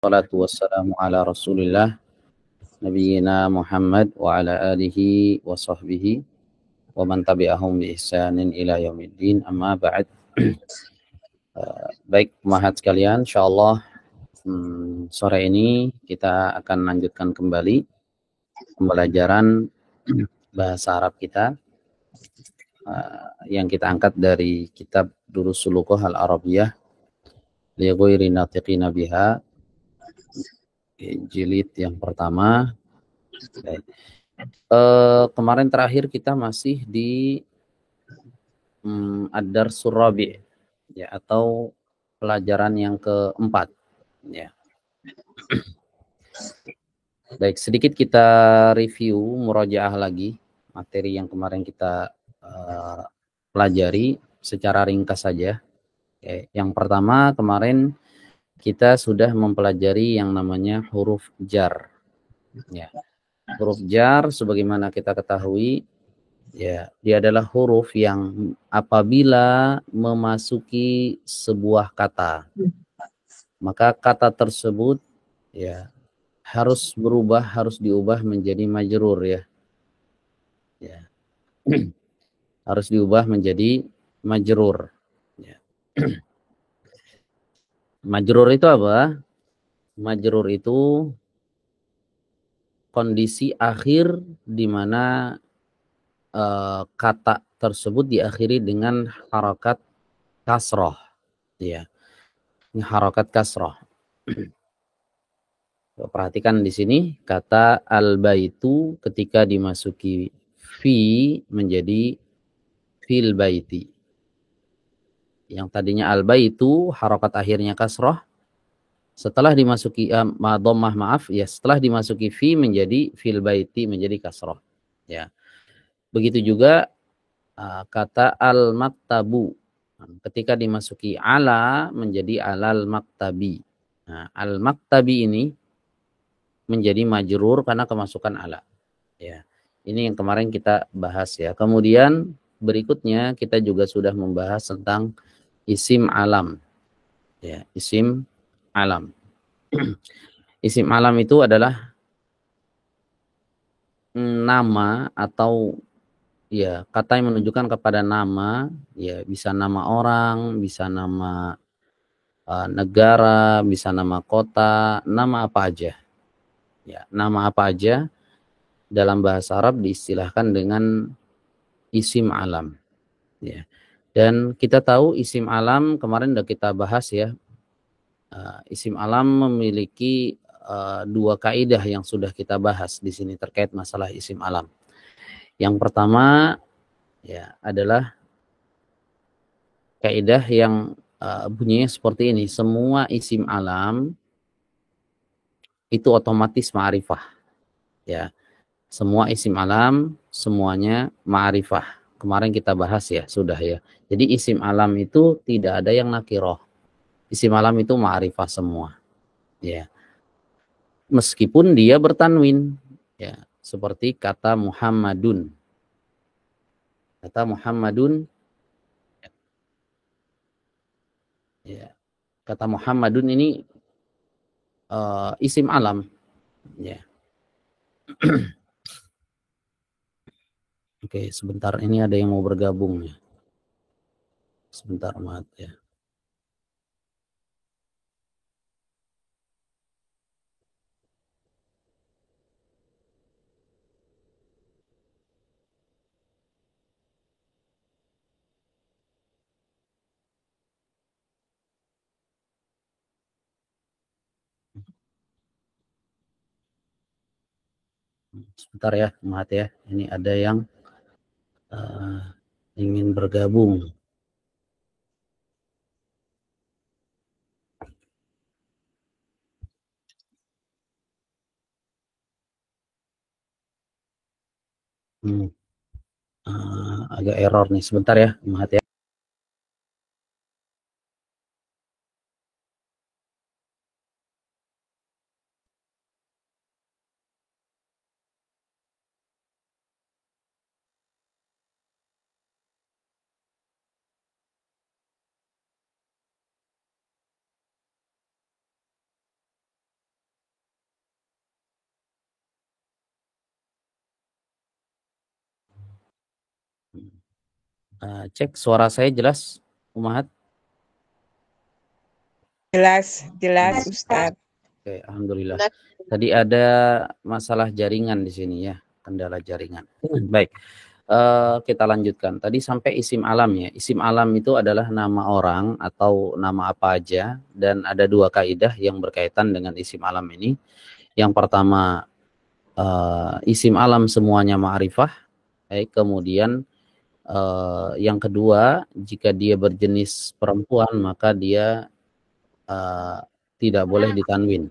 Wassalatu wassalamu ala Rasulillah Nabiyyina Muhammad wa ala alihi wa sahbihi wa man tabi'ahum bi ihsanin ila yaumiddin, amma ba'd. Baik Mahat sekalian, insyaallah sore ini kita akan lanjutkan kembali pembelajaran bahasa Arab kita yang kita angkat dari kitab Durusul Lughah Al-Arabiyyah li ghairi natiqina biha, jilid yang pertama. Baik. Kemarin terakhir kita masih di Ad-Darsul Rabi', ya, atau pelajaran yang keempat, ya. Baik, sedikit kita review, murojaah lagi materi yang kemarin kita pelajari secara ringkas saja. Oke. Yang pertama, kemarin kita sudah mempelajari yang namanya huruf jar, ya. Huruf jar sebagaimana kita ketahui, ya, dia adalah huruf yang apabila memasuki sebuah kata, maka kata tersebut, ya, harus berubah, harus diubah menjadi majrur, ya. Ya. Harus diubah menjadi majrur, ya. Majrur itu apa? Majrur itu kondisi akhir di mana kata tersebut diakhiri dengan harakat kasroh, ya. Ini harakat kasroh. Perhatikan di sini kata al-baitu ketika dimasuki fi menjadi fil baiti. Yang tadinya al-baitu harakat akhirnya kasroh, setelah dimasuki dhammah, maaf ya, setelah dimasuki fi menjadi fil baiti, menjadi kasroh, ya. Begitu juga kata al-maktabu ketika dimasuki ala menjadi alal maktabi. Nah, al-maktabi ini menjadi majrur karena kemasukan ala, ya. Ini yang kemarin kita bahas, ya. Kemudian berikutnya kita juga sudah membahas tentang isim alam, ya, isim alam. Isim alam itu adalah nama atau, ya, kata yang menunjukkan kepada nama, ya, bisa nama orang, bisa nama negara, bisa nama kota, nama apa aja, ya, nama apa aja dalam bahasa Arab diistilahkan dengan isim alam, ya. Dan kita tahu isim alam kemarin sudah kita bahas, ya. Isim alam memiliki dua kaidah yang sudah kita bahas di sini terkait masalah isim alam. Yang pertama, ya, adalah kaidah yang bunyinya seperti ini: semua isim alam itu otomatis ma'rifah, ya. Semua isim alam semuanya ma'rifah. Kemarin kita bahas, ya, sudah, ya. Jadi isim alam itu tidak ada yang nakiroh. Isim alam itu ma'rifah semua, ya. Meskipun dia bertanwin, ya, seperti kata Muhammadun. Kata Muhammadun, ya. Kata Muhammadun ini isim alam, ya. Oke, sebentar, ini ada yang mau bergabung, ya. Sebentar, Mat, ya. Sebentar, ya, Mat, ya. Ini ada yang ingin bergabung. Agak error nih, sebentar, ya, Mat, ya. Cek suara saya jelas, Umahat? Jelas Ustadz. Oke, alhamdulillah. Tadi ada masalah jaringan di sini ya, kendala jaringan. Baik, kita lanjutkan. Tadi sampai isim alam ya. Isim alam itu adalah nama orang atau nama apa aja, dan ada dua kaidah yang berkaitan dengan isim alam ini. Yang pertama, isim alam semuanya ma'rifah. Kemudian yang kedua, jika dia berjenis perempuan maka dia tidak boleh ditanwin.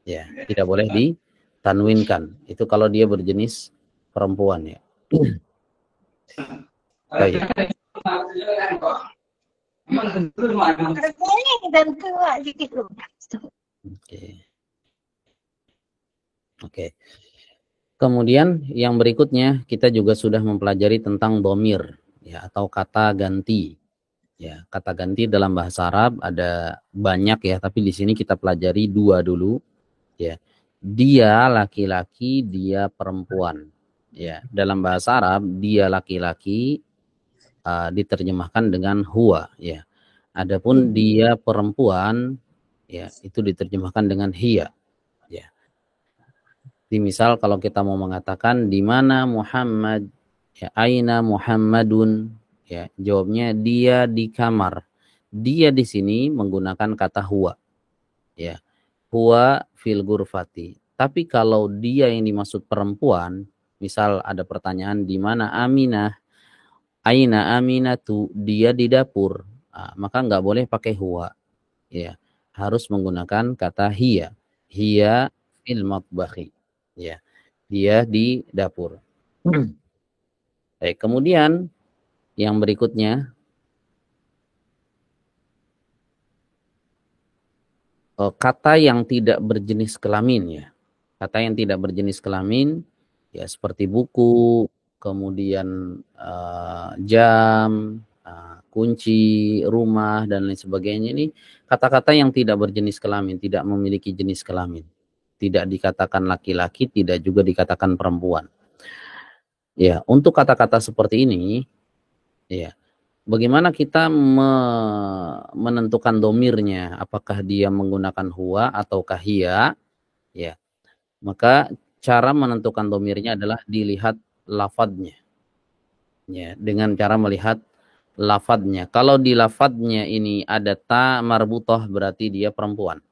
Ya, tidak boleh ditanwinkan. Itu kalau dia berjenis perempuan ya. Baik. Oke. Kemudian yang berikutnya kita juga sudah mempelajari tentang domir ya, atau kata ganti. Ya, kata ganti dalam bahasa Arab ada banyak ya, tapi di sini kita pelajari dua dulu. Ya, dia laki-laki, dia perempuan. Ya, dalam bahasa Arab dia laki-laki diterjemahkan dengan huwa. Ya, adapun dia perempuan, ya itu diterjemahkan dengan hiya. Ya, di misal kalau kita mau mengatakan di mana Muhammad, ya aina Muhammadun, ya jawabnya dia di kamar. Dia di sini menggunakan kata huwa. Ya, huwa fil ghurfati. Tapi kalau dia yang dimaksud perempuan, misal ada pertanyaan di mana Aminah, aina Aminatu, dia di dapur, maka nggak boleh pakai huwa. Ya, harus menggunakan kata hiya. Hiya fil matbakhi. Ya, dia di dapur. Baik, kemudian yang berikutnya kata yang tidak berjenis kelamin ya. Kata yang tidak berjenis kelamin ya seperti buku, kemudian jam, kunci, rumah dan lain sebagainya, ini kata-kata yang tidak berjenis kelamin, tidak memiliki jenis kelamin. Tidak dikatakan laki-laki, tidak juga dikatakan perempuan. Ya, untuk kata-kata seperti ini ya, bagaimana kita menentukan domirnya? Apakah dia menggunakan huwa ataukah hiya? Ya, maka cara menentukan domirnya adalah dilihat lafadznya. Ya, dengan cara melihat lafadznya. Kalau di lafadznya ini ada ta marbutoh berarti dia perempuan.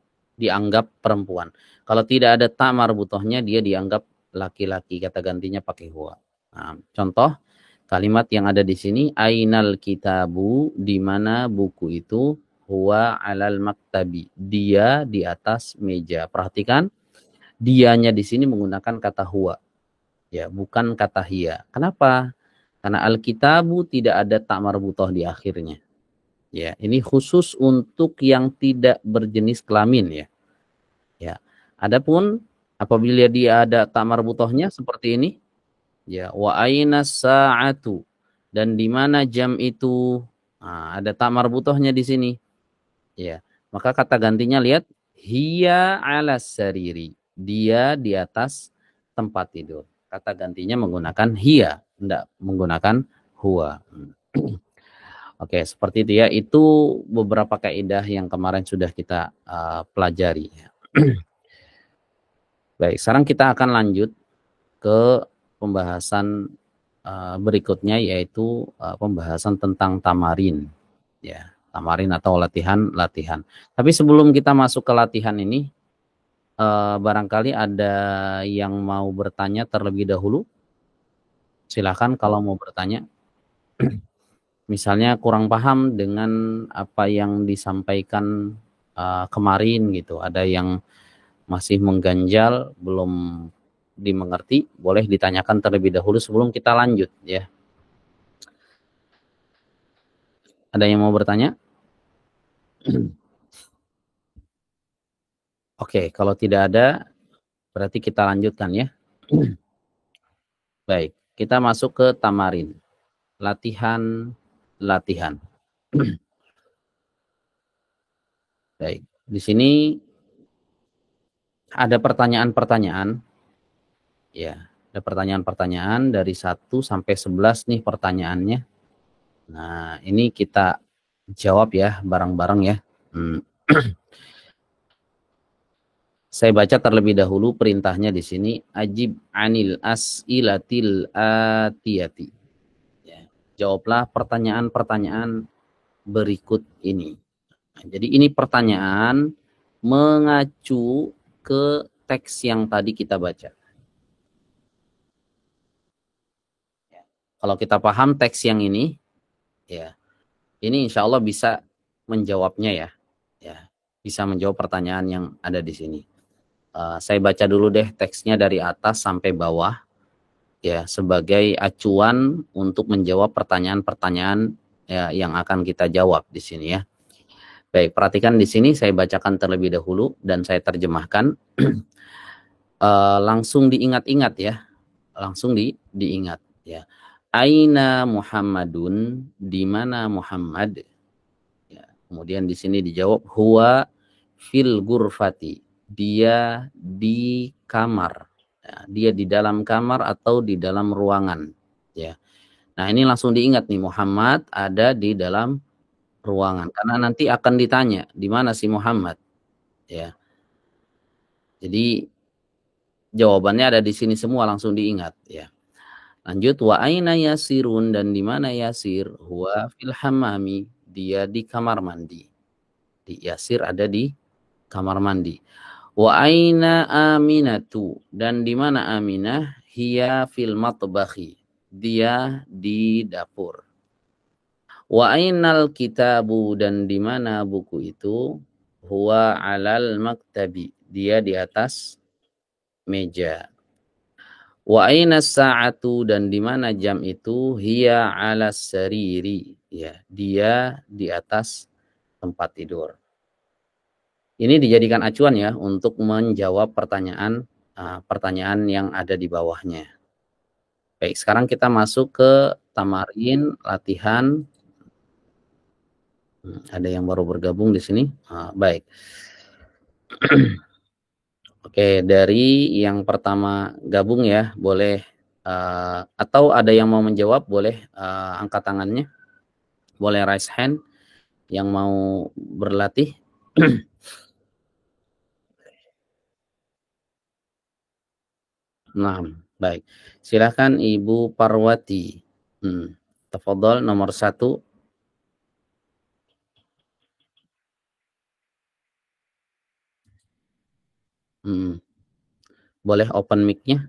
Dianggap perempuan. Kalau tidak ada ta marbutohnya dia dianggap laki-laki. Kata gantinya pakai huwa. Nah, contoh kalimat yang ada di sini, ainal kitabu, di mana buku itu, huwa alal maktabi, dia di atas meja. Perhatikan, dianya di sini menggunakan kata huwa, ya, bukan kata hiya. Kenapa? Karena alkitabu tidak ada tak marbutoh di akhirnya. Ya, ini khusus untuk yang tidak berjenis kelamin ya. Ya. Adapun apabila dia ada tak marbutohnya seperti ini, ya, wa aina sa'atu, dan di mana jam itu, ada ta marbutohnya di sini, ya, maka kata gantinya lihat, hiya ala sariri, dia di atas tempat tidur. Kata gantinya menggunakan hiya, tidak menggunakan huwa. Oke, seperti itu ya. Itu beberapa kaidah yang kemarin sudah kita pelajari. Baik, sekarang kita akan lanjut ke pembahasan berikutnya, yaitu pembahasan tentang tamarin, ya, tamarin atau latihan. Tapi sebelum kita masuk ke latihan ini, barangkali ada yang mau bertanya terlebih dahulu. Silakan kalau mau bertanya. Misalnya kurang paham dengan apa yang disampaikan kemarin gitu, ada yang masih mengganjal, belum dimengerti, boleh ditanyakan terlebih dahulu sebelum kita lanjut ya. Ada yang mau bertanya? Oke, kalau tidak ada berarti kita lanjutkan ya. Baik, kita masuk ke tamarin. Latihan. Baik, di sini ada pertanyaan-pertanyaan ya. Ada pertanyaan-pertanyaan dari 1 sampai 11 nih pertanyaannya. Nah, ini kita jawab ya bareng-bareng ya. Saya baca terlebih dahulu perintahnya di sini. Ajib anil as'ilatil atiyati. Ya, jawablah pertanyaan-pertanyaan berikut ini. Nah, jadi ini pertanyaan mengacu ke teks yang tadi kita baca. Ya, kalau kita paham teks yang ini, ya, ini insya Allah bisa menjawabnya ya. Ya, bisa menjawab pertanyaan yang ada di sini. Saya baca dulu deh teksnya dari atas sampai bawah ya sebagai acuan untuk menjawab pertanyaan-pertanyaan ya, yang akan kita jawab di sini ya. Baik, perhatikan di sini saya bacakan terlebih dahulu dan saya terjemahkan. Langsung diingat-ingat ya, langsung diingat ya. Aina Muhammadun, di mana Muhammad? Ya, kemudian di sini dijawab huwa fil gurfati, dia di kamar. Ya, dia di dalam kamar atau di dalam ruangan. Ya. Nah ini langsung diingat nih, Muhammad ada di dalam ruangan. Karena nanti akan ditanya, di mana si Muhammad? Ya. Jadi jawabannya ada di sini semua, langsung diingat. Ya. Lanjut, wa aina yasirun, dan di mana Yasir? Huwa fil hammami, dia di kamar mandi. Di Yasir ada di kamar mandi. Wa aina Aminatu, dan di mana Aminah? Hiya fil matbakhi, dia di dapur. Wa ainal kitabu, dan di mana buku itu? Huwa alal maktabi, dia di atas meja. Wa aina sa'atu, dan di mana jam itu? Hiya alas sariri, ya, dia di atas tempat tidur. Ini dijadikan acuan ya untuk menjawab pertanyaan yang ada di bawahnya. Baik, sekarang kita masuk ke tamarin latihan. Ada yang baru bergabung di sini. Baik. Oke, dari yang pertama gabung ya, boleh atau ada yang mau menjawab, boleh angkat tangannya. Boleh raise hand yang mau berlatih. Nah, baik. Silakan Ibu Parwati. Tafadhol nomor 1. Boleh open mic-nya?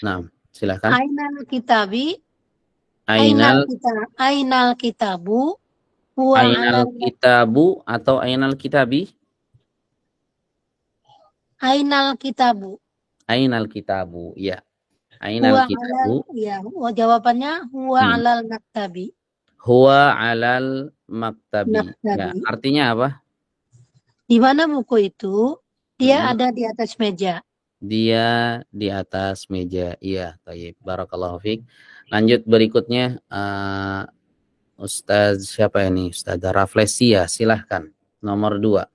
Nah, silakan. Ainal kitabi. Ainal Ainal kitabu. Huwa Ainal kitabu atau ainal kitabi? Ainal kitabu. Ainal kitabu, ya. Ainal kitabu. Ya, jawabannya huwa alal maktabi. Huwa alal maktabi. Ya, artinya apa? Di mana buku itu? Dia ada di atas meja. Dia di atas meja. Iya, baik. Barakallahu fiik. Lanjut berikutnya Ustaz siapa ini? Ustaz Raflesia, silahkan. Nomor 2.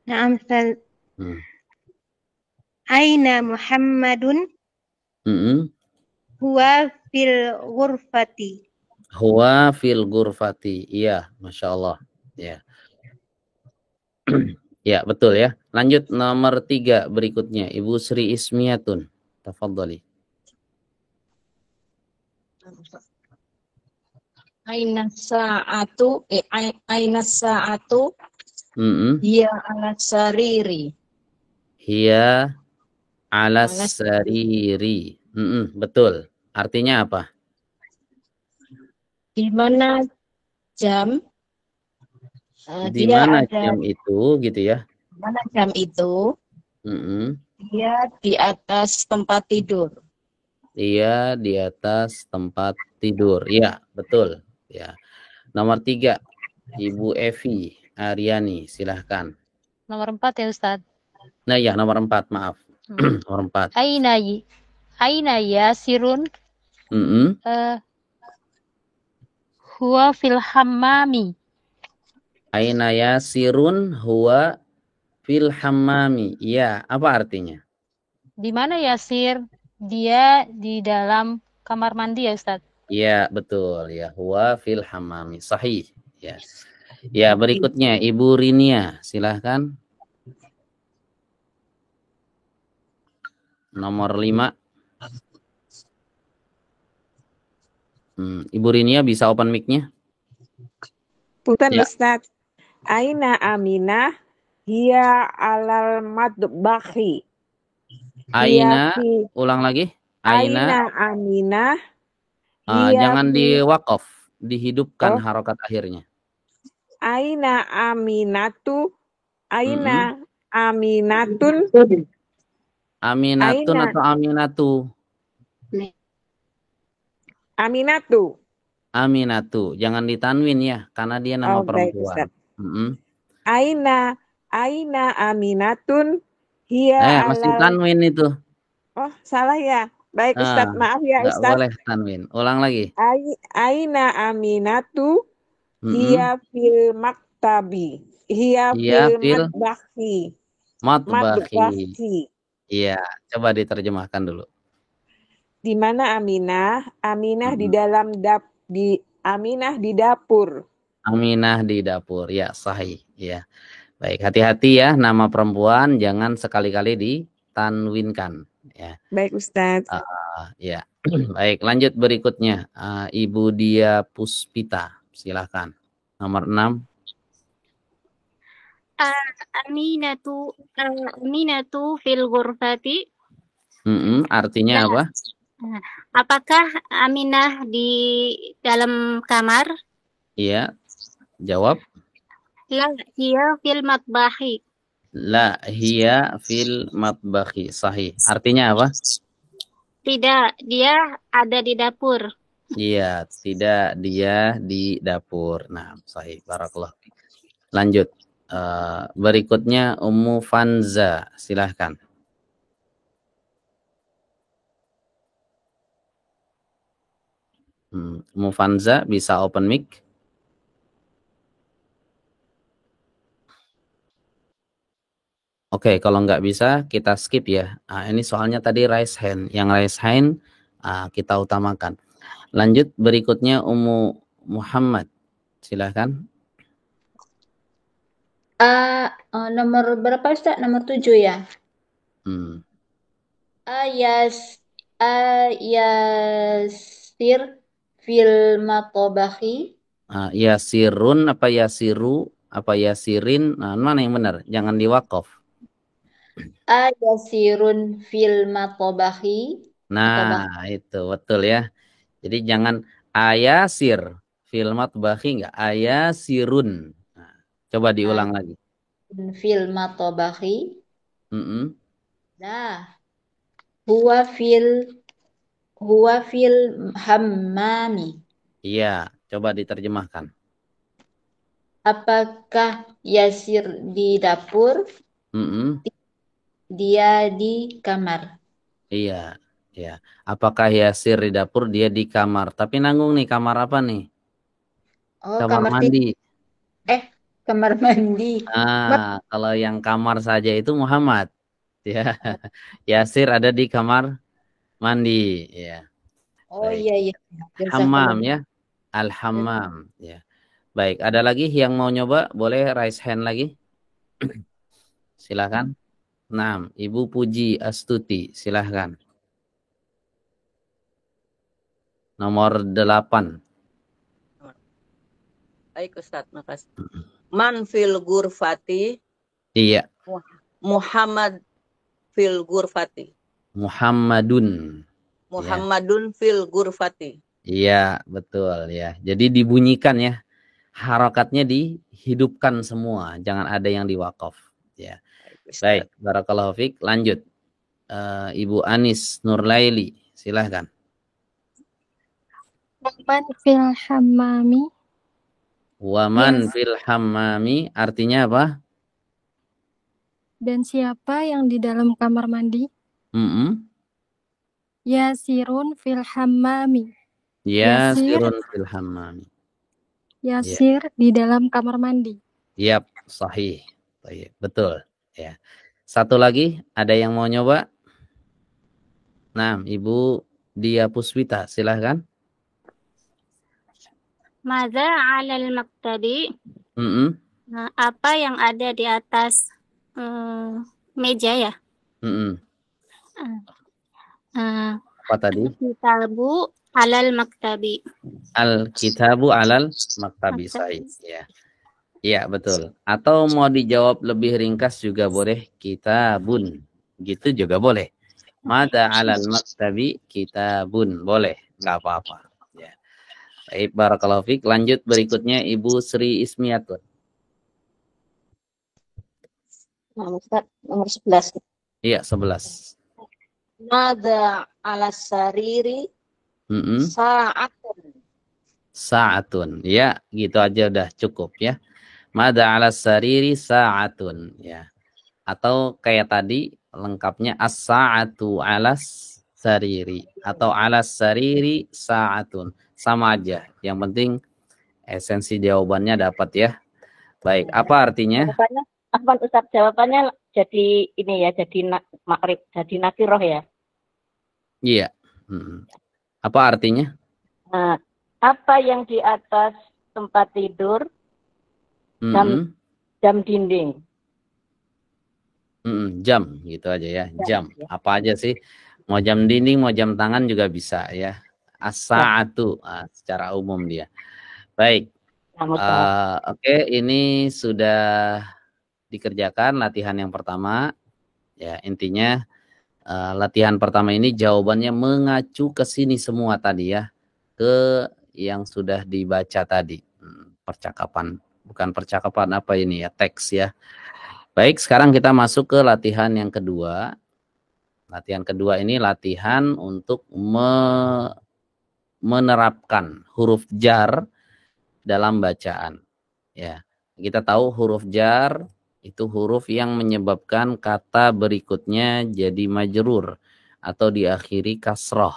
Naam, Ustaz. Aina Muhammadun? Huwa fil ghurfati. Huwa fil ghurfati. Iya, Masya Allah. Ya. Ya, betul ya. Lanjut nomor 3 berikutnya. Ibu Sri Ismiatun. Tafadhali. Aina sa'atu hiya ala sariri. Hiya ala sariri. Betul. Artinya apa? Di mana jam? Di mana jam itu gitu ya? Di mana jam itu? Dia di atas tempat tidur. Dia di atas tempat tidur. Iya, betul. Ya. Nomor 3, Ibu Evi Aryani, silahkan. Nomor 4 ya Ustaz. Nah ya, nomor 4, maaf. Nomor 4. Aina Yasirun? Huwa fil hammami. Aina Yasirun huwa fil hammami. Iya, apa artinya? Di mana Yasir? Dia di dalam kamar mandi ya Ustaz. Iya, betul ya. Huwa fil hammami. Sahih. Ya. Ya, berikutnya Ibu Rinia, silahkan. Nomor 5. Ibu Rinia bisa open mic-nya? Punten Ya. Ustaz. Aina Aminah hiya alal madbahi. Aina, ulang lagi. Aina Aminah hiya jangan di waqaf, dihidupkan Oh. harokat akhirnya. Aina Aminatu Aina Aminatun Aminatun Aina. atau Aminatu? Aminatu. Aminatu, jangan ditanwin ya, karena dia nama Baik, perempuan. Ustaz. Aina Aminatun hiya Masih alal. tanwin itu. Oh, salah ya. Baik, Ustaz. Maaf ya, Nggak Ustaz. boleh tanwin. Ulang lagi. Aina Aminatu hiya fil maktabi. Hiya fil matbahi. Matbahi. Iya, coba diterjemahkan dulu. Di mana Aminah? Aminah di dalam Aminah di dapur. Aminah di dapur. Ya, sahih. Ya. Baik, hati-hati ya, nama perempuan jangan sekali-kali ditanwinkan. Ya. Baik, Ustaz. Ya. Baik, lanjut berikutnya. Ibu Dia Puspita, silahkan. Nomor 6. Aminatu fil ghurfati. Artinya apa? Apakah Aminah di dalam kamar? Iya. Jawab. La hiya fil matbahi. La hiya fil matbahi. Sahih. Artinya apa? Tidak, dia ada di dapur. Iya, tidak, dia di dapur. Nah, sahih. Barakallah. Lanjut. Berikutnya Ummu Fanza, silahkan. Ummu Fanza bisa open mic. Oke, kalau nggak bisa kita skip ya. Ini soalnya tadi raise hand. Yang raise hand kita utamakan. Lanjut berikutnya Ummu Muhammad, silahkan. Nomor berapa Ustaz? Nomor 7 ya? Yasir fil matobahi. Yasirun apa yasiru apa yasirin? Mana yang benar? Jangan diwakaf. Yasirun fil matobahi. Nah, itu betul ya. Jadi jangan ayasir fil matbahi, enggak ayasirun. Nah, coba diulang lagi. Fil matobahi. Nah, huwa fil hammami. Iya, coba diterjemahkan. Apakah Yasir di dapur? Dia di kamar. Iya, ya. Apakah Yasir di dapur? Dia di kamar. Tapi nanggung nih, kamar apa nih? Kamar mandi. Kamar mandi. Kalau yang kamar saja itu Muhammad. Ya. Yasir ada di kamar mandi, ya. Iya. Hammam ya. Al-hammam, ya. Baik, ada lagi yang mau nyoba? Boleh raise hand lagi? Silakan. Nah, Ibu Puji Astuti, silahkan. Nomor 8. Baik Ustaz, makasih. Man fil ghurfati. Iya. Muhammad fil ghurfati. Muhammadun fil ghurfati. Iya, betul ya. Jadi dibunyikan ya. Harokatnya dihidupkan semua, jangan ada yang diwakaf, ya. Baik, barakallahu fiik. Lanjut. Ibu Anis Nurlaili, silahkan. Waman fil hammami. Waman fil hammami artinya apa? Dan siapa yang di dalam kamar mandi? Yasirun fil hammami. Yasirun fil hammami. Yasir di dalam kamar mandi. Yap, sahih. Betul, ya. Satu lagi, ada yang mau nyoba? Nah, Ibu Dia Puspita, silahkan. Madza 'alal maktabi? Mm-mm. Apa yang ada di atas meja ya? Mm-mm. Apa tadi? Kitabu 'alal maktabi. Al-kitabu 'alal maktabi, sahih. Ya. Iya, betul. Atau mau dijawab lebih ringkas juga boleh, kitabun. Gitu juga boleh. Mada 'alal maktabi kitabun, boleh, enggak apa-apa. Ya. Baik, barakallahu fiik. Lanjut berikutnya Ibu Sri Ismiatun. Nah, Ustaz, nomor 11. Iya, 11. Mada 'alas sariri sa'atun. Sa'atun. Ya, gitu aja udah cukup ya. Mada 'alas sariri sa'atun, ya. Atau kayak tadi lengkapnya as-sa'atu 'alas sariri atau 'alas sariri sa'atun. Sama aja. Yang penting esensi jawabannya dapat ya. Baik, apa artinya? Jawabannya jadi ini ya, jadi makrif, jadi nakiroh ya. Iya. Apa artinya? Apa yang di atas tempat tidur? Jam dinding. Jam gitu aja ya. Jam. Apa aja sih? Mau jam dinding, mau jam tangan juga bisa ya. As-sa'atu secara umum dia. Baik. Oke, ini sudah dikerjakan latihan yang pertama. Ya, intinya latihan pertama ini jawabannya mengacu ke sini semua tadi ya. Ke yang sudah dibaca tadi. Percakapan. Bukan percakapan apa ini ya, teks ya. Baik, sekarang kita masuk ke latihan yang kedua. Latihan kedua ini latihan untuk menerapkan huruf jar dalam bacaan. Ya, kita tahu huruf jar itu huruf yang menyebabkan kata berikutnya jadi majrur atau diakhiri kasroh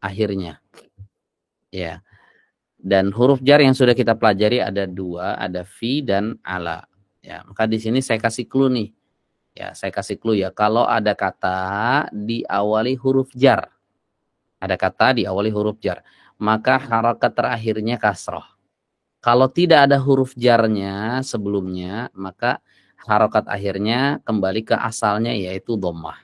akhirnya. Ya, dan huruf jar yang sudah kita pelajari ada dua, ada fi dan ala. Ya, maka di sini saya kasih clue nih. Ya, saya kasih clue ya. Kalau ada kata diawali huruf jar. Ada kata diawali huruf jar. Maka harokat terakhirnya kasroh. Kalau tidak ada huruf jarnya sebelumnya, maka harokat akhirnya kembali ke asalnya yaitu dhammah.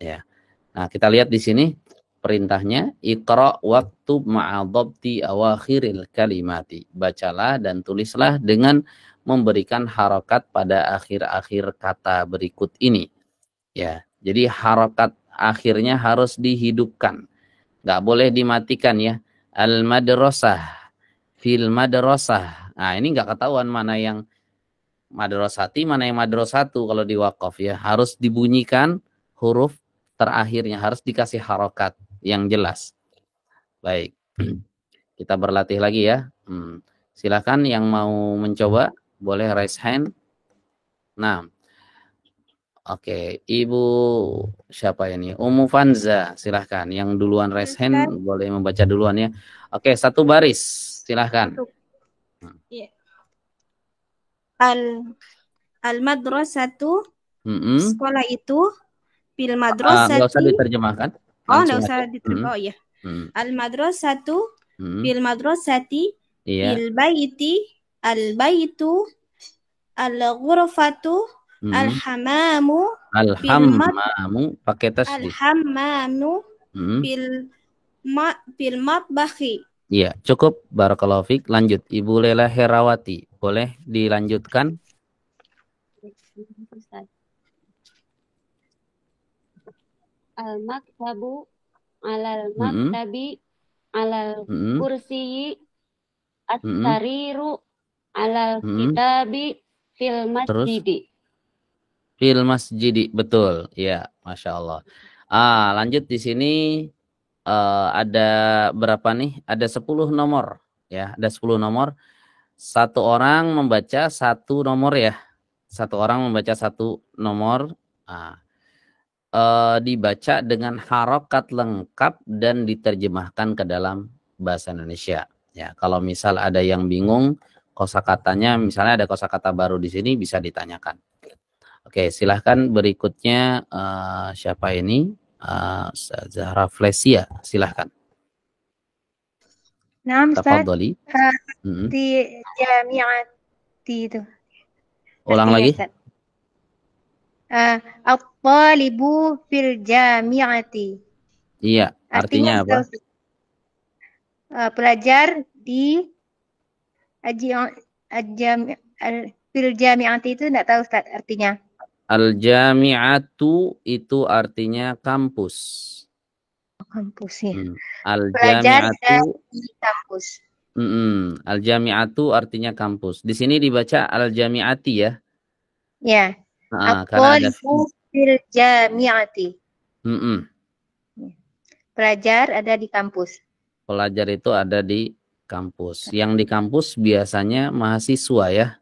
Ya. Nah, kita lihat di sini perintahnya. Iqra waktub ma'adhabti awakhiril kalimati. Bacalah dan tulislah dengan memberikan harokat pada akhir-akhir kata berikut ini. Ya, jadi harokat akhirnya harus dihidupkan. Nggak boleh dimatikan ya. Al-madrasah, fil madrasah. Nah, ini nggak ketahuan mana yang madrasati, mana yang madrasatu kalau di waqaf ya. Harus dibunyikan huruf terakhirnya, harus dikasih harokat yang jelas. Baik, kita berlatih lagi ya. Silakan yang mau mencoba. Boleh raise hand. Nah, oke, Ibu siapa ini? Ummu Fanza, silahkan. Yang duluan raise hand boleh membaca duluan ya. Oke, satu baris, silahkan. Al-madrasatu, sekolah itu, fil madrasati. Nggak usah diterjemahkan. Nggak usah diterjemahkan. Oh iya. Al-madrasatu, fil madrasati, fil baiti. Al-baitu, al-ghurfatu, al-hamamu, pakai tasdid. Al-hamamu, fil matbakhi. Iya, cukup. Barakallahu fiik. Lanjut, Ibu Lela Herawati. Boleh dilanjutkan? Al-maktabu, alal maktabi, alal kursiyi, at-sariru, alal kitabi, fil masjidi. Fil masjidi, betul. Ya, Masya Allah. Lanjut di sini ada berapa nih? Ada 10 nomor. Ya, ada 10 nomor. Satu orang membaca satu nomor ya. Satu orang membaca satu nomor. Dibaca dengan harokat lengkap dan diterjemahkan ke dalam bahasa Indonesia. Ya, kalau misal ada yang bingung kosakatanya, misalnya ada kosakata baru di sini bisa ditanyakan. Oke, silahkan berikutnya siapa ini? Zahra Flesia, silahkan. Naam, Ustaz. Tafadhali. Di jami'ati itu. Ulang lagi. At-talibu fil jami'ati. Iya, artinya apa? Pelajar di fil jami'ati itu enggak tahu Ustaz artinya. Al-jami'atu itu artinya kampus. Kampus ya. Al-jami'atu di kampus. Al-jami'atu artinya kampus. Di sini dibaca al-jami'ati ya. Ya. Karena ada fil jami'ati. Pelajar ada di kampus. Pelajar itu ada di kampus. Yang di kampus biasanya mahasiswa ya.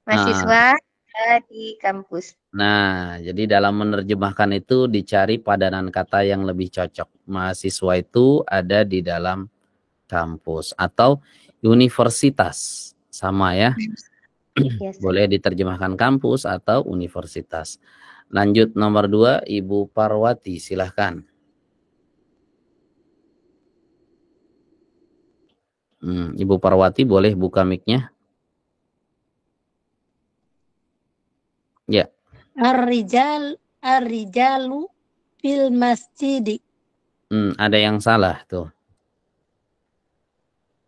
Mahasiswa ada di kampus. Nah, jadi dalam menerjemahkan itu dicari padanan kata yang lebih cocok. Mahasiswa itu ada di dalam kampus atau universitas. Sama ya. Yes. Boleh diterjemahkan kampus atau universitas. Lanjut nomor 2, Ibu Parwati, silahkan. Ibu Parwati boleh buka mic-nya? Ya. Ar-rijalu fil masjidi. Ada yang salah tuh.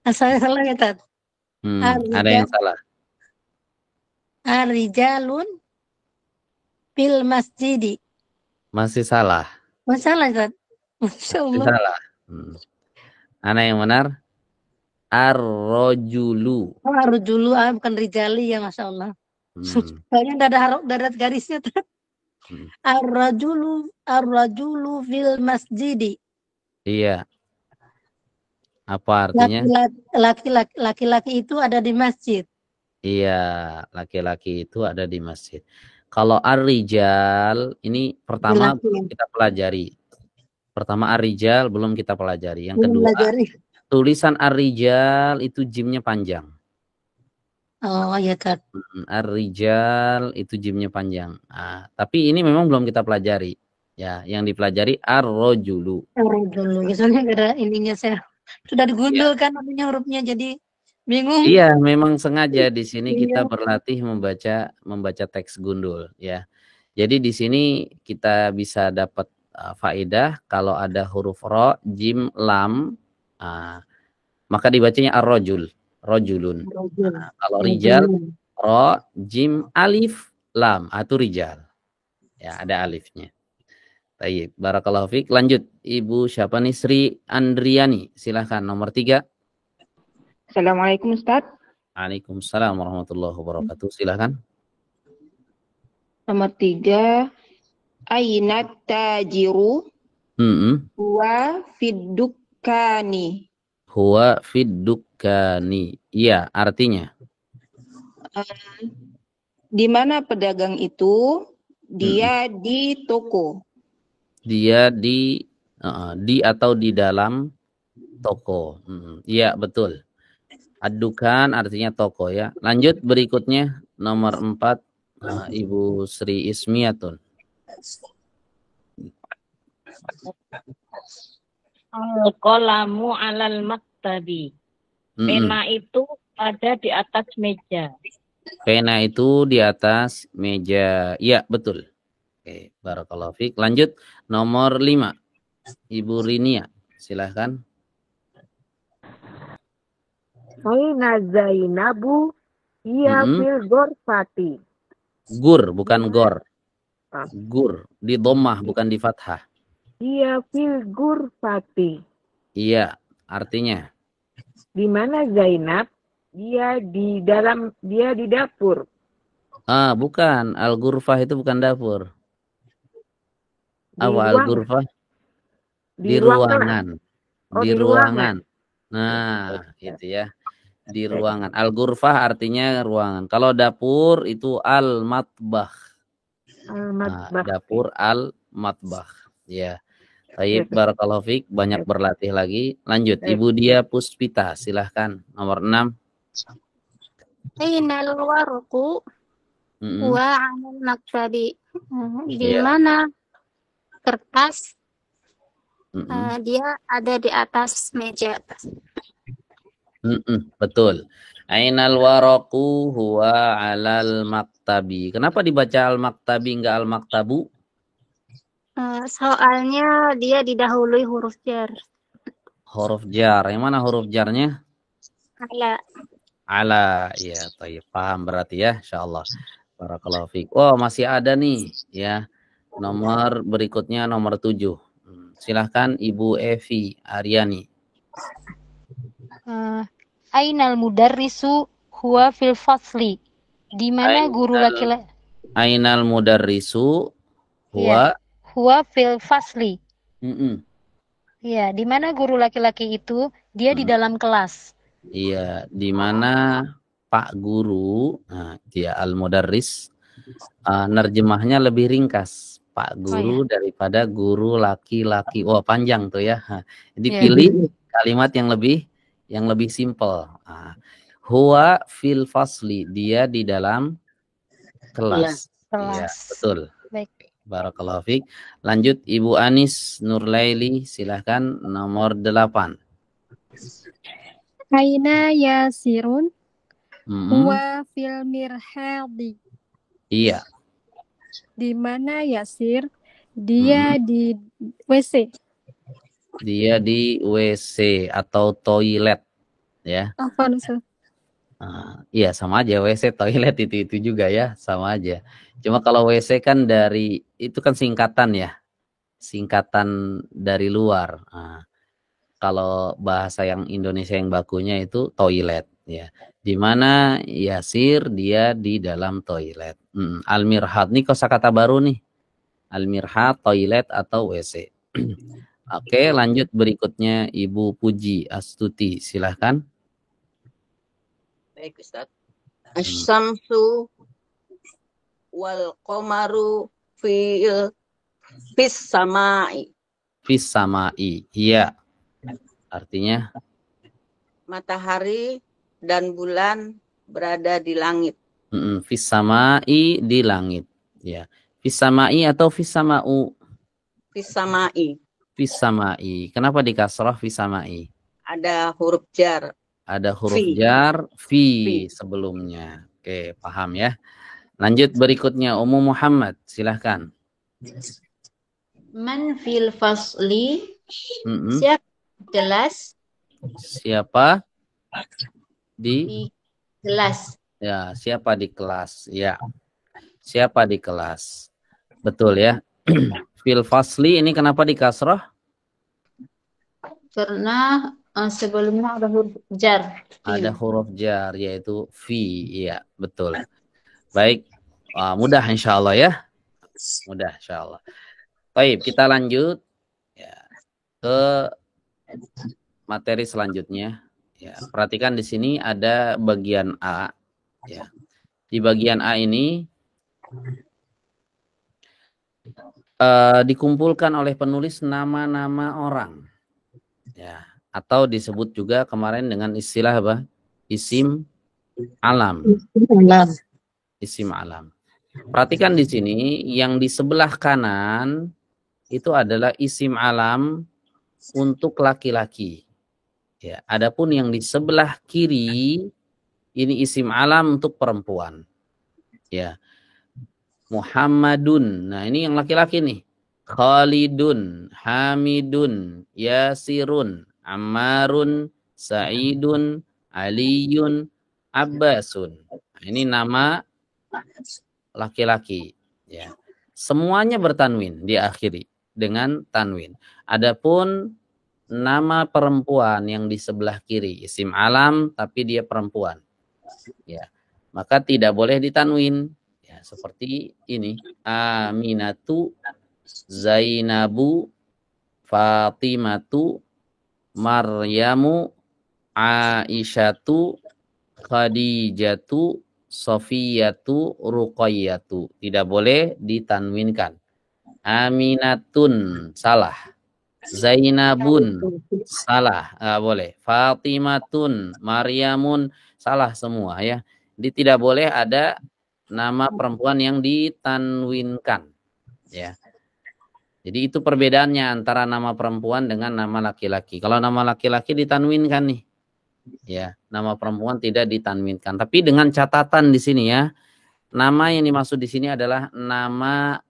Saya salah ya, Tat. Ada yang salah. Ar-rijalun fil masjidi. Masih salah. Masalah, Tat. Masya Allah. Masih salah. Ana yang benar? Ar-rajulu. Ar-rajulu, bukan rijali ya, Masya Allah. Soalnya tidak ada garisnya. Ar-rajulu fil masjidi. Iya. Apa artinya? Laki-laki itu ada di masjid. Iya, laki-laki itu ada di masjid. Kalau ar-rijal ini pertama kita pelajari. Pertama ar-rijal belum kita pelajari. Yang kedua, tulisan ar-rijal itu jimnya panjang. Oh iya, Tat. Ar-rijal itu jimnya panjang. Tapi ini memang belum kita pelajari. Ya, yang dipelajari ar-rajulu. Ar-rajulu. Soalnya ada ininya saya sudah digundul kan namanya hurufnya jadi bingung. Iya, memang sengaja di sini kita berlatih membaca teks gundul ya. Jadi di sini kita bisa dapat faedah kalau ada huruf ro, jim, lam, maka dibacanya ar-rajul. Rajulun. Kalau rijal, ro, jim, alif, lam, itu rijal. Ya, ada alifnya. Baik, barakallahu fiik. Lanjut, Ibu siapa nih? Sri Andriani. Silahkan, nomor 3. Assalamualaikum, Ustaz. Waalaikumsalam warahmatullahi wabarakatuh. Silahkan. Nomor 3. Ainat tajiru. Huwa fiddukani. Huwa fiddukani. Iya, artinya. Di mana pedagang itu? Dia di toko. Dia di atau di dalam toko. Iya, betul. Ad-dukan artinya toko ya. Lanjut berikutnya nomor 4, Ibu Sri Ismiatun. Al-qalamu alal maktabi. Pena itu ada di atas meja. Pena itu di atas meja. Iya, betul. Oke, barakallahu fiik. Lanjut nomor 5. Ibu Rinia, silahkan. Aina Zainabu hiya fil ghurfati. Gur, bukan gor. Gur, di dhammah bukan di fathah. Hiya fil ghurfati. Iya, artinya. Di mana Zainab? Dia di dapur. Bukan. Al-ghurfah itu bukan dapur. Apa al-ghurfah? Di ruangan. Di ruangan. Nah, itu ya. Di ruangan. Al-ghurfah artinya ruangan. Kalau dapur itu al-matbah. Dapur al-matbah. Ya. Baik, barakallahu fiik. Banyak berlatih lagi. Lanjut, Ibu Dia Puspita, silahkan. Nomor 6. Ainal warqu wa 'alal maktabi. Di mana kertas? Dia ada di atas meja. Betul. Ainal waraqu huwa alal maktabi. Kenapa dibaca al-maktabi enggak al-maktabu? Soalnya dia didahului huruf jar. Huruf jar. Yang mana huruf jarnya? Ala. Ala. Ya, tayyib. Paham berarti ya, insyaallah. Barakallahu fiik. Oh, masih ada nih ya. Nomor berikutnya nomor 7. Silahkan Ibu Evi Aryani. Ainal mudarrisu huwa fil fasli. Di mana guru laki-laki? Ainal mudarrisu huwa fil fasli. Iya, di mana guru laki-laki itu? Dia di dalam kelas. Iya, di mana Pak Guru? Nah, dia al-mudarris. Nerjemahnya lebih ringkas. Pak Guru daripada guru laki-laki. Wah, panjang tuh ya. Jadi pilih kalimat yang lebih simpel. Huwa fil fasli, dia di dalam kelas. Ya, betul. Baik. Barakallahu fiik. Lanjut Ibu Anis Nurlaili, silahkan nomor 8. Aina Yasirun huwa fil mirhadi. Iya. Di mana Yasir? Dia di WC. Dia di WC atau toilet, ya. Apa Ustaz? Iya, sama aja, WC toilet itu juga ya, sama aja. Cuma kalau WC kan itu kan singkatan ya, singkatan dari luar. Kalau bahasa yang Indonesia yang bakunya itu toilet, ya. Di mana Yasir, dia di dalam toilet. Al-mirhad nih kosakata baru nih. Al-mirhad, toilet atau WC. Oke, lanjut berikutnya Ibu Puji Astuti, silahkan. Baik, Ustaz. Asy-syamsu wal qamaru fis samai. Fis samai. Iya. Artinya matahari dan bulan berada di langit. Fis samai, di langit. Ya. Fis samai atau fis samau? Fis samai. Fis samai. Kenapa dikasrah fis samai? Ada huruf jar. Ada huruf jar fi sebelumnya. Oke, paham ya. Lanjut berikutnya Ummu Muhammad, silahkan. Man fil fasli. Siapa kelas? Siapa di kelas? Ya, siapa di kelas? Ya. Siapa di kelas? Betul ya. Fil fasli ini kenapa dikasrah? Karena sebelumnya ada huruf jar. Ada huruf jar yaitu fi, iya betul. Baik, mudah insyaallah ya. Mudah insyaallah. Baik, kita lanjut ya, ke materi selanjutnya. Ya, perhatikan di sini ada bagian A. Ya. Di bagian A ini dikumpulkan oleh penulis nama-nama orang. Ya. Atau disebut juga kemarin dengan istilah apa? Isim alam. Isim alam. Perhatikan di sini yang di sebelah kanan itu adalah isim alam untuk laki-laki. Ya, adapun yang di sebelah kiri ini isim alam untuk perempuan. Ya. Muhammadun. Nah, ini yang laki-laki nih. Khalidun, Hamidun, Yasirun, Ammarun, Sa'idun, Aliyun, Abbasun. Ini nama laki-laki. Ya. Semuanya bertanwin diakhiri dengan tanwin. Adapun nama perempuan yang di sebelah kiri isim alam tapi dia perempuan. Ya. Maka tidak boleh ditanwin. Ya, seperti ini. Aminatu, Zainabu, Fatimatu, Maryamu, Aisyatu, Khadijatu, Sofiyatu, Ruqayyatu. Tidak boleh ditanwinkan. Aminatun, salah. Zainabun, salah. Boleh. Fatimatun, Maryamun, salah semua ya. Jadi tidak boleh ada nama perempuan yang ditanwinkan. Ya. Jadi itu perbedaannya antara nama perempuan dengan nama laki-laki. Kalau nama laki-laki ditanwinkan nih. Ya, nama perempuan tidak ditanwinkan. Tapi dengan catatan di sini ya, nama yang dimaksud di sini adalah nama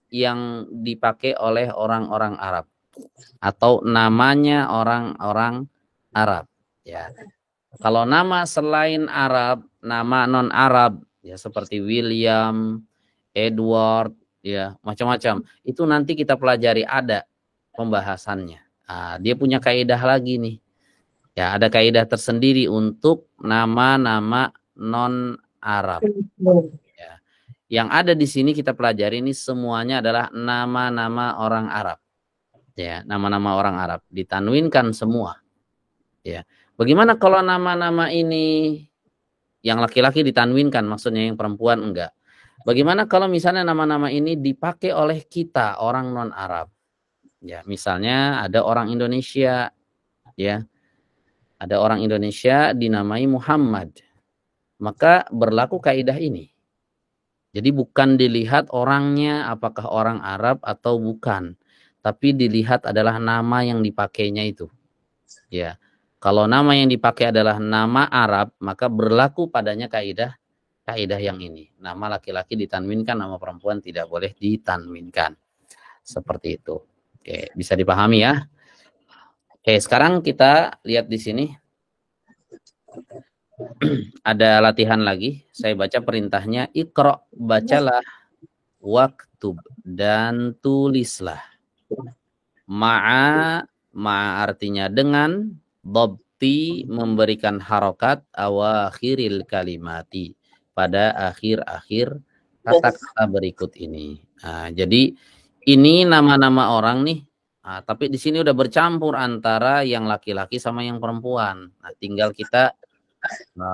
yang dipakai oleh orang-orang Arab atau namanya orang-orang Arab. Ya, kalau nama selain Arab, nama non Arab, ya seperti William, Edward, ya macam-macam. Itu nanti kita pelajari, ada pembahasannya. Dia punya kaidah lagi nih. Ya, ada kaidah tersendiri untuk nama-nama non-Arab. Ya. Yang ada di sini kita pelajari ini semuanya adalah nama-nama orang Arab. Ya, nama-nama orang Arab ditanwinkan semua. Ya. Bagaimana kalau nama-nama ini yang laki-laki ditanwinkan, maksudnya yang perempuan enggak? Bagaimana kalau misalnya nama-nama ini dipakai oleh kita orang non-Arab? Ya, misalnya ada orang Indonesia, ya. Ada orang Indonesia dinamai Muhammad. Maka berlaku kaidah ini. Jadi bukan dilihat orangnya apakah orang Arab atau bukan, tapi dilihat adalah nama yang dipakainya itu. Ya. Kalau nama yang dipakai adalah nama Arab, maka berlaku padanya kaidah yang ini. Nama laki-laki ditanwinkan, nama perempuan tidak boleh ditanwinkan. Seperti itu. Oke, bisa dipahami ya? Oke, sekarang kita lihat di sini. Ada latihan lagi. Saya baca perintahnya. Iqra, bacalah. Waktub, dan tulislah. Ma'a artinya dengan. Dhabti, memberikan harokat. Awakhiril kalimati, pada akhir-akhir kata-kata berikut ini. Jadi ini nama-nama orang nih. Tapi di sini udah bercampur antara yang laki-laki sama yang perempuan. Tinggal kita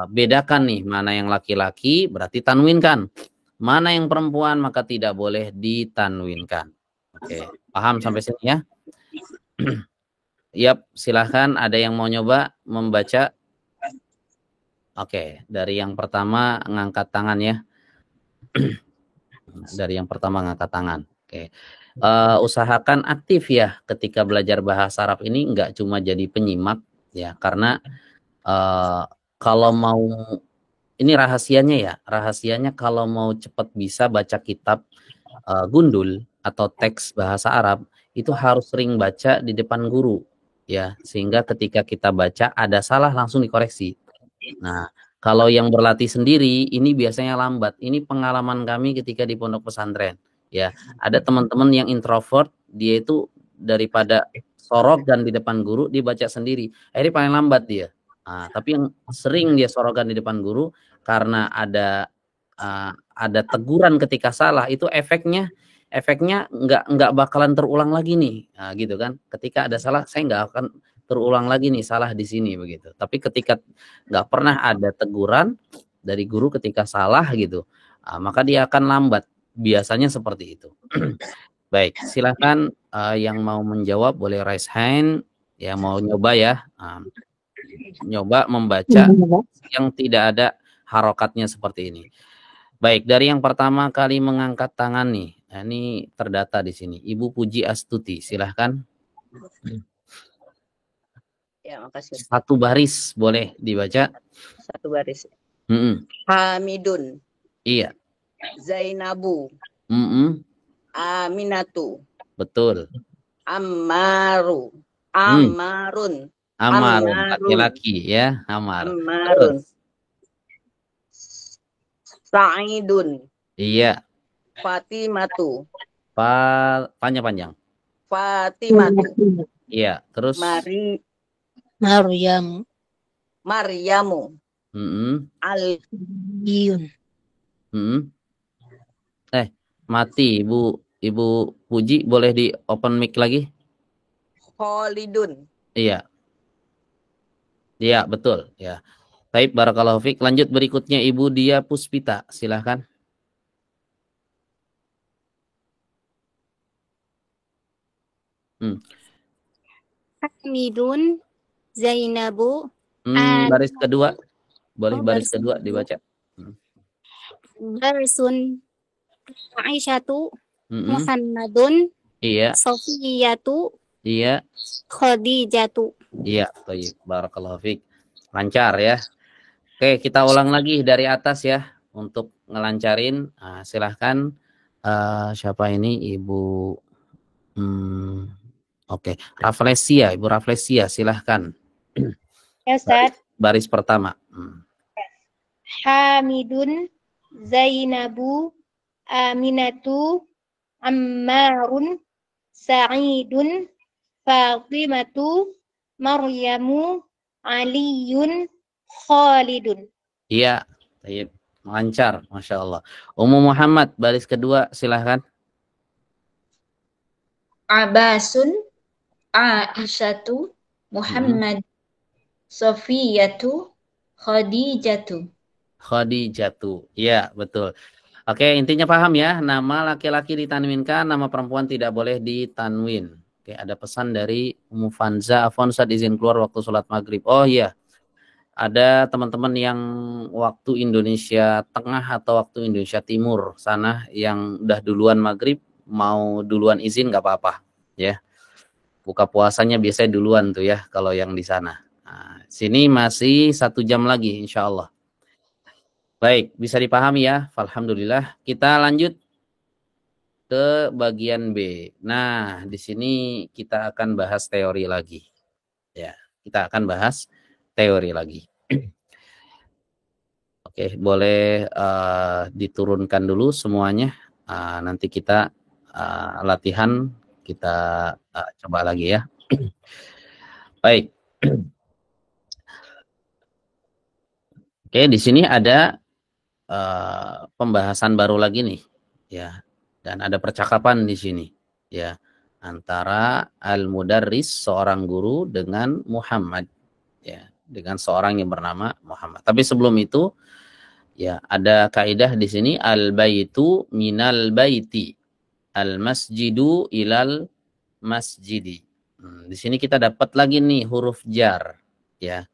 bedakan nih, mana yang laki-laki berarti tanwinkan. Mana yang perempuan maka tidak boleh ditanwinkan. Oke, paham sampai sini ya? Yap, silahkan ada yang mau nyoba membaca. Oke, dari yang pertama ngangkat tangan ya. Dari yang pertama ngangkat tangan. Oke. Usahakan aktif ya ketika belajar bahasa Arab ini, enggak cuma jadi penyimak ya, karena kalau mau, ini rahasianya kalau mau cepat bisa baca kitab gundul atau teks bahasa Arab itu harus sering baca di depan guru ya, sehingga ketika kita baca ada salah langsung dikoreksi. Nah, kalau yang berlatih sendiri ini biasanya lambat. Ini pengalaman kami ketika di pondok pesantren. Ya, ada teman-teman yang introvert, dia itu daripada sorogan di depan guru, dibaca sendiri. Akhirnya paling lambat dia. Tapi yang sering dia sorogan di depan guru karena ada teguran ketika salah, itu efeknya nggak bakalan terulang lagi nih. Gitu kan. Ketika ada salah, saya nggak akan terulang lagi nih salah di sini begitu. Tapi ketika nggak pernah ada teguran dari guru ketika salah gitu, maka dia akan lambat. Biasanya seperti itu. Baik, silakan yang mau menjawab boleh raise hand. Ya, mau nyoba ya. Nyoba membaca yang tidak ada harokatnya seperti ini. Baik, dari yang pertama kali mengangkat tangan nih. Nah, ini terdata di sini. Ibu Puji Astuti, silahkan. Ya, makasih. Satu baris boleh dibaca. Satu baris. Hamidun. Iya. Zainabu. Aminatu. Betul. Ammaru. Amarun, laki-laki ya, Amarun. Sa'idun. Iya. Fatimatu. Panjang. Fatimatu. Iya, terus Maryamu. Aliyun. Mati Ibu Puji, boleh di open mic lagi? Khalidun. Iya. Iya, betul ya. Baik, barakallahu fiik. Lanjut berikutnya Ibu Dia Puspita, silahkan. Hamidun, Zainabu. Baris kedua. Boleh baris kedua dibaca. Barisun Aisyatu, Muhammadun, Iya. Sofiyatu. Iya. Khadijatu. Iya, baik. Barakallahu fiik. Lancar ya. Oke, kita ulang lagi dari atas ya untuk ngelancarin. Nah, silahkan siapa ini Ibu oke, Raflesia, Ibu Raflesia, silahkan. Ya, Ustaz. Baris pertama. Hamidun, Zainabu, Aminatu, Ammarun, Sa'idun, Fatimatu, Maryamu, Aliyun, Khalidun. Iya, baik. Lancar, Masya Allah. Ummu Muhammad, baris kedua, silahkan. Abasun, Aisyatu, Muhammad, Sofiyatu, Khadijatu. Khadijatu, iya betul. Oke, intinya paham ya. Nama laki-laki ditanwinkan, nama perempuan tidak boleh ditanwin. Oke, ada pesan dari Ummu Fanza. Afonsa izin keluar waktu sholat maghrib. Oh iya, ada teman-teman yang waktu Indonesia Tengah atau waktu Indonesia Timur sana yang udah duluan maghrib, mau duluan izin nggak apa-apa ya. Buka puasanya biasanya duluan tuh ya kalau yang di sana. Nah, sini masih 1 jam lagi insya Allah. Baik, bisa dipahami ya. Alhamdulillah. Kita lanjut ke bagian B. Nah, di sini kita akan bahas teori lagi. Ya, kita akan bahas teori lagi. Oke, boleh diturunkan dulu semuanya. Nanti kita latihan, kita coba lagi ya. Baik. Oke, di sini ada pembahasan baru lagi nih, ya. Dan ada percakapan di sini, ya, antara al-mudarris seorang guru dengan Muhammad, ya, dengan seorang yang bernama Muhammad. Tapi sebelum itu, ya, ada kaidah di sini al-baitu minal baiti, al-masjidu ilal masjidi. Di sini kita dapat lagi nih huruf jar, ya.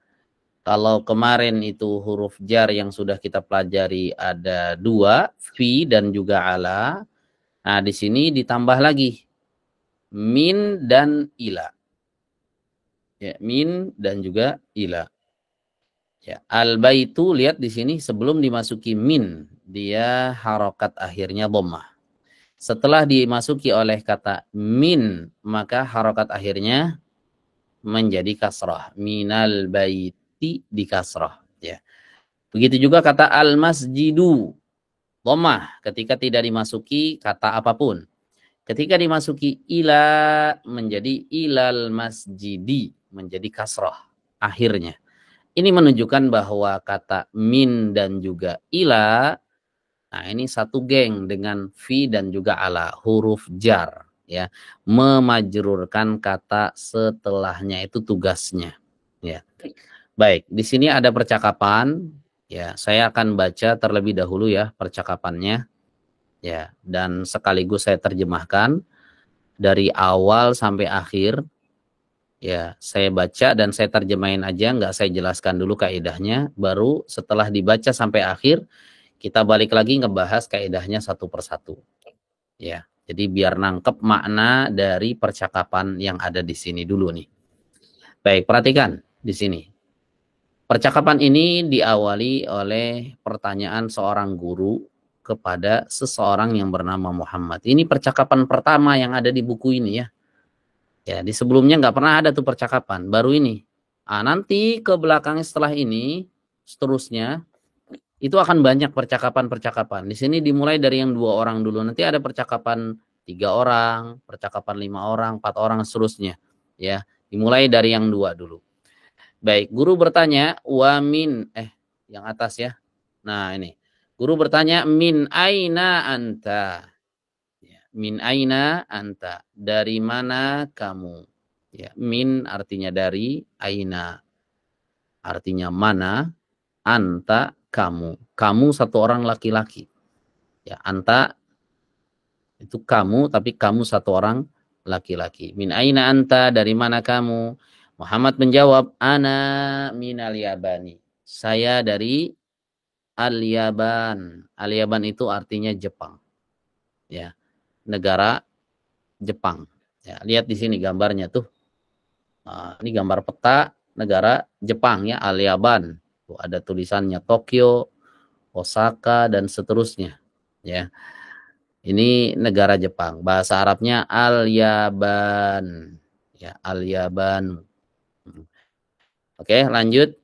Kalau kemarin itu huruf jar yang sudah kita pelajari ada 2, fi dan juga ala. Nah, di sini ditambah lagi min dan ila. Ya, min dan juga ila. Ya, al-baitu, lihat di sini sebelum dimasuki min, dia harokat akhirnya dhammah. Setelah dimasuki oleh kata min, maka harokat akhirnya menjadi kasrah. Minal bait di kasrah, ya. Begitu juga kata al-masjidu, dhammah ketika tidak dimasuki kata apapun. Ketika dimasuki ila menjadi ilal masjidi, menjadi kasrah akhirnya. Ini menunjukkan bahwa kata min dan juga ila, nah ini satu geng dengan fi dan juga ala, huruf jar, ya, memajrurkan kata setelahnya, itu tugasnya, ya. Baik, di sini ada percakapan, ya. Saya akan baca terlebih dahulu ya percakapannya, ya, dan sekaligus saya terjemahkan dari awal sampai akhir, ya. Saya baca dan saya terjemahin aja, nggak saya jelaskan dulu kaidahnya. Baru setelah dibaca sampai akhir, kita balik lagi ngebahas kaidahnya satu persatu, ya. Jadi biar nangkep makna dari percakapan yang ada di sini dulu nih. Baik, perhatikan di sini. Percakapan ini diawali oleh pertanyaan seorang guru kepada seseorang yang bernama Muhammad. Ini percakapan pertama yang ada di buku ini ya. Ya, di sebelumnya nggak pernah ada tuh percakapan, baru ini. Nanti ke belakangnya setelah ini, seterusnya, itu akan banyak percakapan-percakapan. Di sini dimulai dari yang 2 orang dulu. Nanti ada percakapan 3 orang, percakapan 5 orang, 4 orang, seterusnya. Ya, dimulai dari yang 2 dulu. Baik, guru bertanya, wa min, yang atas ya. Nah, ini. Guru bertanya, min aina anta? Ya, min aina anta? Dari mana kamu? Ya, min artinya dari, aina artinya mana, anta kamu. Kamu satu orang laki-laki. Ya, anta itu kamu, tapi kamu satu orang laki-laki. Min aina anta? Dari mana kamu? Muhammad menjawab, ana minal yabani. Saya dari al-Yaban. Al-Yaban itu artinya Jepang. Ya. Negara Jepang. Ya, lihat di sini gambarnya tuh. Ini gambar peta negara Jepang ya, Al-Yaban. Tuh, ada tulisannya Tokyo, Osaka dan seterusnya. Ya. Ini negara Jepang. Bahasa Arabnya Al-Yaban. Ya, Al-Yaban. Oke, lanjut.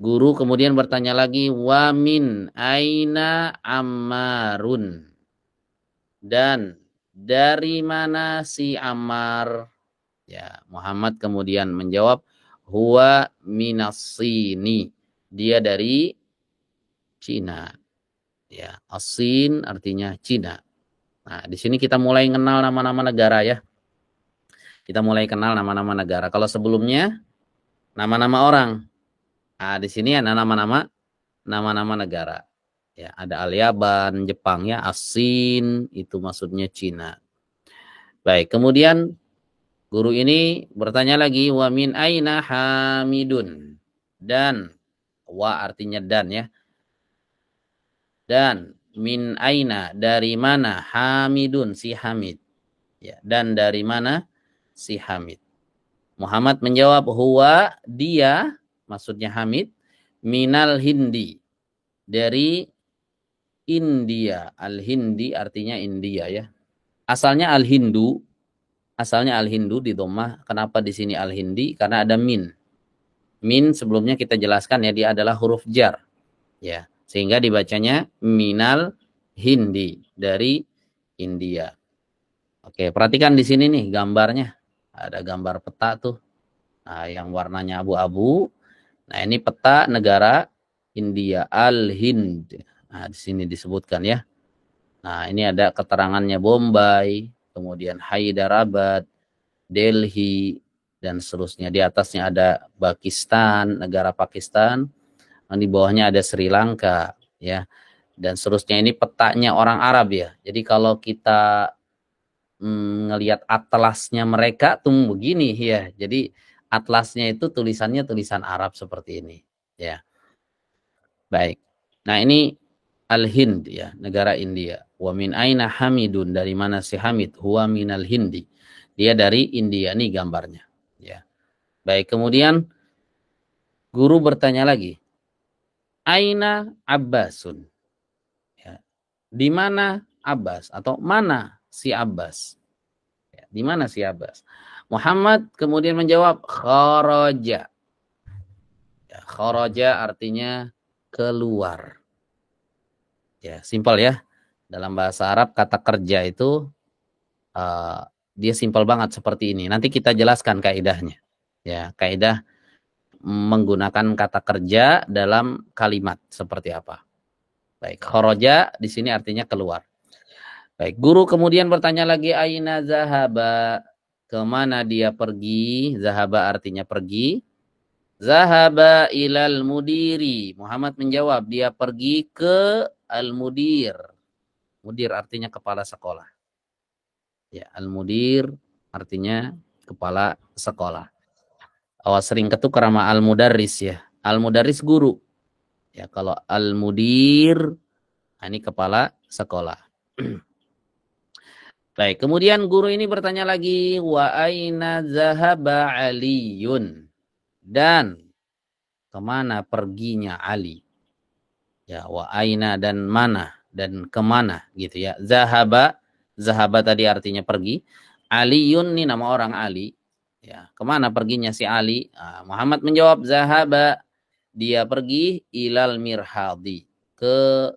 Guru kemudian bertanya lagi, wa min aina Ammarun. Dan dari mana si Ammar? Ya, Muhammad kemudian menjawab, huwa minasini. Dia dari Cina. Ya, asin artinya Cina. Nah, di sini kita mulai kenal nama-nama negara ya. Kita mulai kenal nama-nama negara. Kalau sebelumnya nama-nama orang. Nah, di sini ada nama-nama negara. Ya, ada Al-Yaban, Jepang ya, Asin itu maksudnya Cina. Baik, kemudian guru ini bertanya lagi, wa min aina Hamidun. Dan wa artinya dan ya. Dan min aina dari mana Hamidun si Hamid. Ya, dan dari mana si Hamid. Muhammad menjawab, huwa dia maksudnya Hamid minal Hindi dari India. Al-Hindi artinya India ya. Asalnya Al-Hindu di dhammah. Kenapa di sini Al-Hindi? Karena ada min. Min sebelumnya kita jelaskan ya, dia adalah huruf jar. Ya, sehingga dibacanya minal Hindi dari India. Oke, perhatikan di sini nih gambarnya. Ada gambar peta tuh. Nah, yang warnanya abu-abu. Nah, ini peta negara India, Al-Hind. Nah, di sini disebutkan ya. Nah, ini ada keterangannya Bombay, kemudian Hyderabad, Delhi, dan seterusnya. Di atasnya ada Pakistan, negara Pakistan. Di bawahnya ada Sri Lanka, ya. Dan seterusnya, ini petanya orang Arab ya. Jadi kalau kita ngelihat atlasnya mereka tuh begini ya. Jadi atlasnya itu tulisannya tulisan Arab seperti ini, ya. Baik. Nah, ini Al-Hind ya, negara India. Wa min aina Hamidun, dari mana si Hamid? Huwa minal Hindi. Dia dari India, nih gambarnya, ya. Baik, kemudian guru bertanya lagi. Aina Abbasun? Ya. Di mana Abbas atau mana si Abbas? Ya, di mana si Abbas? Muhammad kemudian menjawab kharaja. Ya, kharaja artinya keluar. Ya, simpel ya. Dalam bahasa Arab kata kerja itu dia simpel banget seperti ini. Nanti kita jelaskan kaidahnya. Ya, kaidah menggunakan kata kerja dalam kalimat seperti apa. Baik, kharaja di sini artinya keluar. Baik, guru kemudian bertanya lagi, aina zahaba? Kemana dia pergi? Zahaba artinya pergi. Zahaba ilal mudiri. Muhammad menjawab, dia pergi ke al-mudir. Mudir artinya kepala sekolah. Ya, al-mudir artinya kepala sekolah. Awas sering ketukar sama al-mudarris ya. Al-mudarris guru. Ya, kalau al-mudir ini kepala sekolah. Baik, kemudian guru ini bertanya lagi, wa aina zahaba Aliyun? Dan kemana perginya Ali? Ya, wa aina dan mana dan kemana gitu ya. Zahaba tadi artinya pergi. Aliyun ini nama orang Ali. Ya, kemana perginya si Ali? Nah, Muhammad menjawab, zahaba, dia pergi ilal mirhadi, ke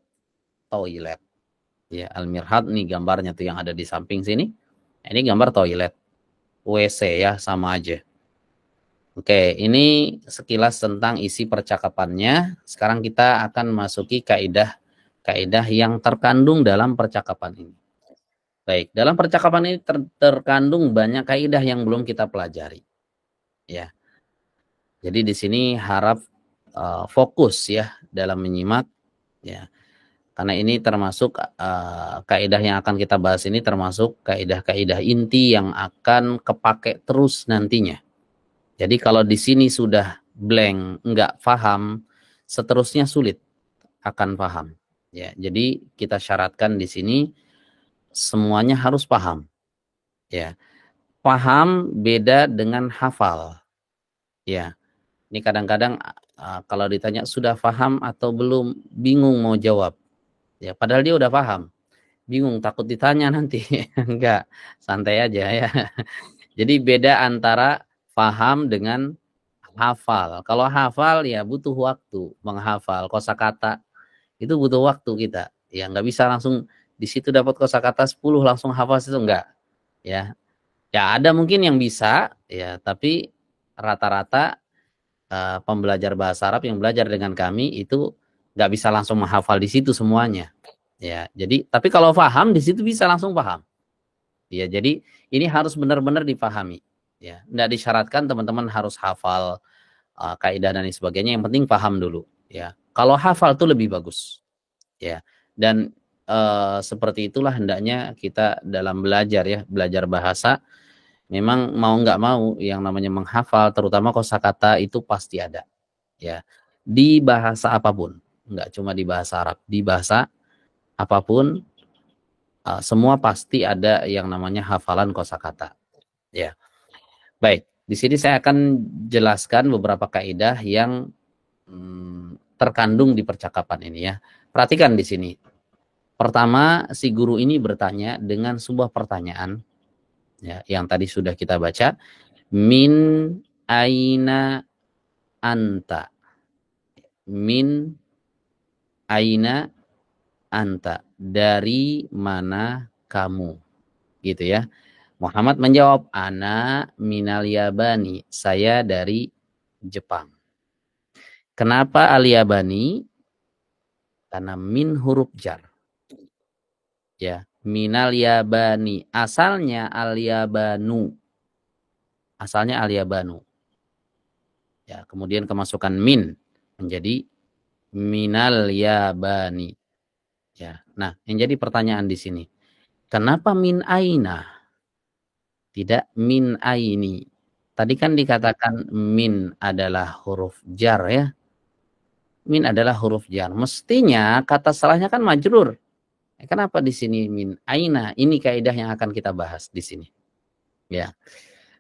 toilet. Ya, al-mirhad nih gambarnya tuh yang ada di samping sini. Ini gambar toilet. WC ya, sama aja. Oke, ini sekilas tentang isi percakapannya. Sekarang kita akan masuki kaidah yang terkandung dalam percakapan ini. Baik, dalam percakapan ini terkandung banyak kaidah yang belum kita pelajari. Ya. Jadi di sini harap fokus ya dalam menyimak ya. Karena ini termasuk kaidah yang akan kita bahas ini termasuk kaidah-kaidah inti yang akan kepake terus nantinya. Jadi kalau di sini sudah blank, enggak paham, seterusnya sulit akan paham. Ya, jadi kita syaratkan di sini semuanya harus paham. Ya. Paham beda dengan hafal. Ya. Ini kadang-kadang kalau ditanya sudah paham atau belum, bingung mau jawab. Ya, padahal dia udah paham. Bingung, takut ditanya nanti. Enggak, santai aja ya. Jadi beda antara paham dengan hafal. Kalau hafal ya butuh waktu menghafal kosakata. Itu butuh waktu kita. Ya nggak bisa langsung di situ dapat kosakata 10 langsung hafal itu enggak. Ya. Ya ada mungkin yang bisa ya, tapi rata-rata pembelajar bahasa Arab yang belajar dengan kami itu nggak bisa langsung menghafal di situ semuanya. Ya, jadi tapi kalau paham di situ bisa langsung paham. Ya, jadi ini harus benar-benar dipahami. Ya, nggak disyaratkan teman-teman harus hafal kaidah dan sebagainya. Yang penting paham dulu. Ya, kalau hafal itu lebih bagus. Ya, dan seperti itulah hendaknya kita dalam belajar ya, belajar bahasa. Memang mau nggak mau yang namanya menghafal, terutama kosakata itu pasti ada. Ya, di bahasa apapun, nggak cuma di bahasa Arab, di bahasa apapun semua pasti ada yang namanya hafalan kosakata. Ya, baik. Di sini saya akan jelaskan beberapa kaidah yang terkandung di percakapan ini ya. Perhatikan di sini. Pertama, si guru ini bertanya dengan sebuah pertanyaan. Ya, yang tadi sudah kita baca, min aina anta, min aina anta, dari mana kamu, gitu ya. Muhammad menjawab, ana minal Yabani, saya dari Jepang. Kenapa al-Yabani? Karena min huruf jar. Ya, minal Yabani, asalnya al-Yabanu. Asalnya al-Yabanu. Ya, kemudian kemasukan min menjadi minal Yabani. Ya. Nah, yang jadi pertanyaan di sini, kenapa min aina? Tidak min aini. Tadi kan dikatakan min adalah huruf jar ya. Min adalah huruf jar. Mestinya kata salahnya kan majrur. Kenapa di sini min aina? Ini kaidah yang akan kita bahas di sini. Ya.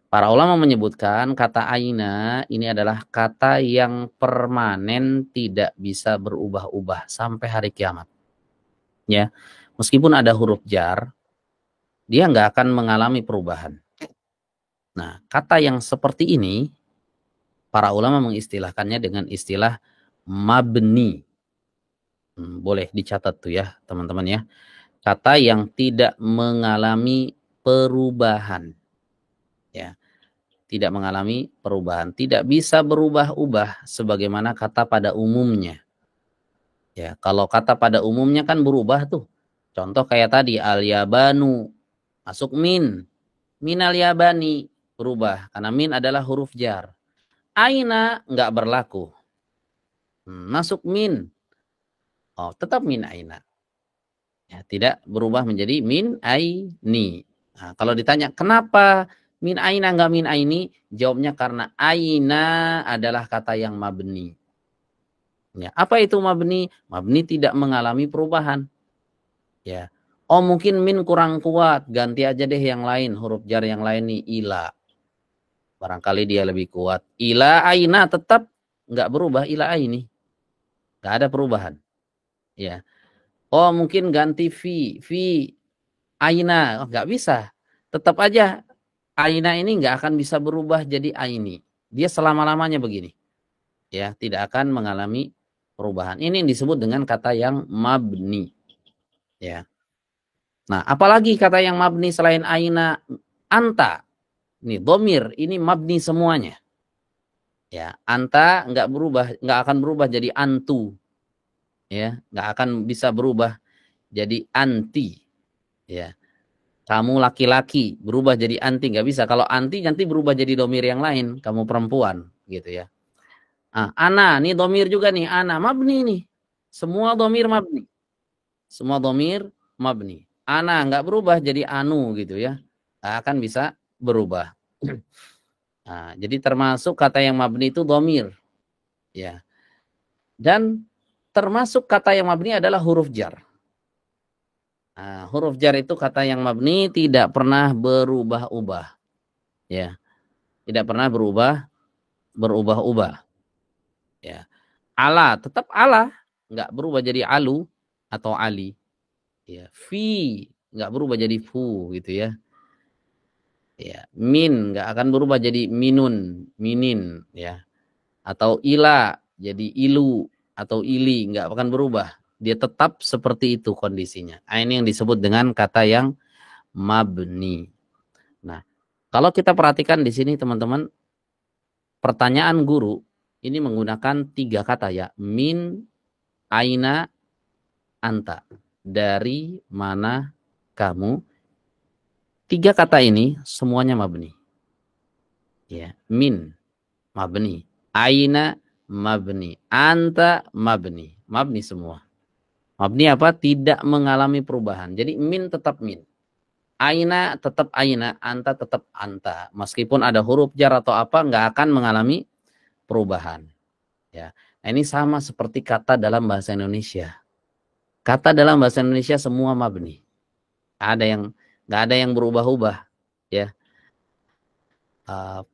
Para ulama menyebutkan kata aina ini adalah kata yang permanen, tidak bisa berubah-ubah sampai hari kiamat. Ya. Meskipun ada huruf jar, dia nggak akan mengalami perubahan. Nah, kata yang seperti ini para ulama mengistilahkannya dengan istilah mabni. Boleh dicatat tuh ya teman-teman ya. Kata yang tidak mengalami perubahan. Ya. Tidak mengalami perubahan, tidak bisa berubah-ubah sebagaimana kata pada umumnya. Ya, kalau kata pada umumnya kan berubah tuh. Contoh kayak tadi al-yabanu masuk min. Min al-yabani berubah karena min adalah huruf jar. Aina enggak berlaku. Masuk min. Oh, tetap min aina. Ya, tidak berubah menjadi min aini. Nah, kalau ditanya kenapa min aina enggak min aini? Jawabnya karena aina adalah kata yang mabni. Ya, apa itu mabni? Mabni tidak mengalami perubahan. Ya. Oh, mungkin min kurang kuat, ganti aja deh yang lain, huruf jar yang lain nih ila. Barangkali dia lebih kuat. Ila aina tetap enggak berubah, ila aini. Enggak ada perubahan. Ya. Oh, mungkin ganti fi aina, oh, enggak bisa. Tetap aja aina ini enggak akan bisa berubah jadi aini. Dia selama-lamanya begini. Ya, tidak akan mengalami perubahan. Ini yang disebut dengan kata yang mabni. Ya. Nah, apalagi kata yang mabni selain aina? Anta. Ini dhamir, ini mabni semuanya. Ya, anta enggak berubah, enggak akan berubah jadi antu. Ya, enggak akan bisa berubah jadi anti. Ya. Kamu laki-laki berubah jadi anti, enggak bisa. Kalau anti nanti berubah jadi dhamir yang lain, kamu perempuan gitu ya. Ana, nih dhamir juga nih, ana mabni nih. Semua dhamir mabni. Semua dhamir mabni. Ana enggak berubah jadi anu gitu ya. Enggak akan bisa berubah. Nah, jadi termasuk kata yang mabni itu dhamir. Ya. Dan termasuk kata yang mabni adalah huruf jar. Nah, huruf jar itu kata yang mabni tidak pernah berubah-ubah. Ya, tidak pernah berubah-ubah. Ya. Ala, tetap ala, nggak berubah jadi alu atau ali. Ya, fi nggak berubah jadi fu gitu ya. Ya, min nggak akan berubah jadi minun, minin ya. Atau ila jadi ilu atau ili, nggak akan berubah. Dia tetap seperti itu kondisinya. Nah, ini yang disebut dengan kata yang mabni. Nah, kalau kita perhatikan di sini teman-teman, pertanyaan guru ini menggunakan 3 kata ya. Min, aina, anta. Dari mana kamu? 3 kata ini semuanya mabni. Ya, min, mabni. Aina, mabni. Anta, mabni. Mabni semua. Mabni apa? Tidak mengalami perubahan. Jadi min tetap min. Aina tetap aina. Anta tetap anta. Meskipun ada huruf jar atau apa, nggak akan mengalami perubahan. Ya. Nah, ini sama seperti kata dalam bahasa Indonesia. Kata dalam bahasa Indonesia semua mabni. Nggak ada yang berubah-ubah. Ya.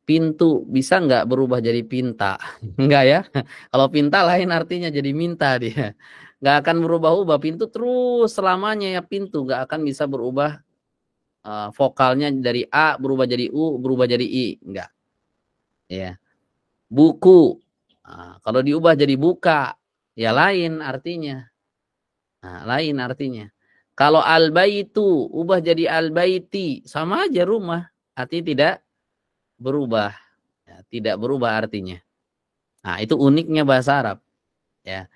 Pintu bisa nggak berubah jadi pinta? Enggak ya. Kalau pinta lain artinya jadi minta dia. Nggak akan berubah-ubah. Pintu terus selamanya ya pintu. Nggak akan bisa berubah vokalnya dari A berubah jadi U, berubah jadi I. Enggak. Ya. Buku. Kalau diubah jadi buka, ya lain artinya. Nah, lain artinya. Kalau al-baitu, ubah jadi al-baiti, sama aja rumah. Artinya tidak berubah. Ya, tidak berubah artinya. Nah, itu uniknya bahasa Arab. Ya.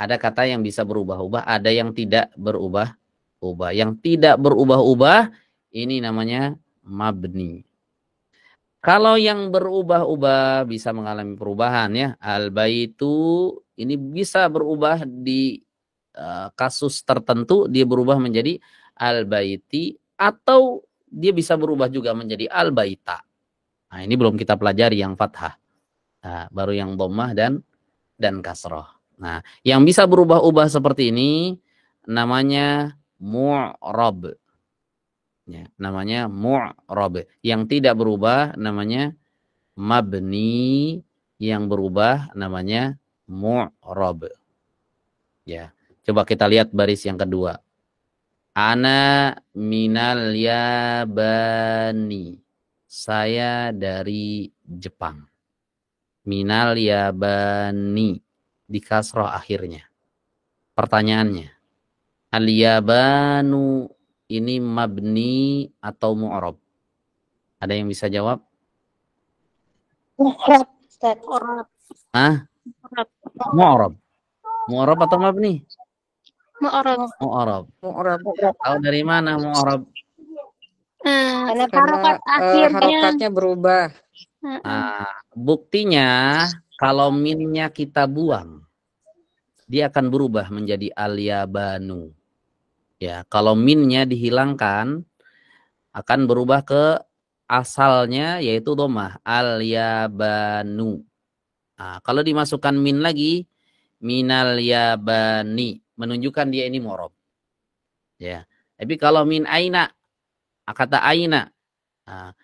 Ada kata yang bisa berubah-ubah, ada yang tidak berubah-ubah. Yang tidak berubah-ubah, ini namanya mabni. Kalau yang berubah-ubah bisa mengalami perubahan ya. Al-baitu ini bisa berubah di kasus tertentu, dia berubah menjadi al-baiti atau dia bisa berubah juga menjadi al-baita. Nah, ini belum kita pelajari yang fathah. Nah, baru yang dhammah dan kasroh. Nah, yang bisa berubah-ubah seperti ini namanya mu'rab. Ya, namanya mu'rab. Yang tidak berubah namanya mabni, yang berubah namanya mu'rab. Ya, coba kita lihat baris yang kedua. Ana minal Yabani. Saya dari Jepang. Minal Yabani. Di kasroh akhirnya. Pertanyaannya. Al-Yabanu ini mabni atau mu'rab? Ada yang bisa jawab? Mu'rab, Ustaz. Hah? Mu'rab. Mu'rab atau mabni? Mu'rab. Mu'rab. Tahu dari mana mu'rab? Karena Karena harokatnya berubah. Nah, buktinya kalau minnya kita buang, dia akan berubah menjadi al-yabanu. Ya, kalau minnya dihilangkan akan berubah ke asalnya yaitu dhammah al-yabanu. Nah, kalau dimasukkan min lagi minal yabani menunjukkan dia ini mu'rab. Ya. Tapi kalau min aina, kata aina, nah,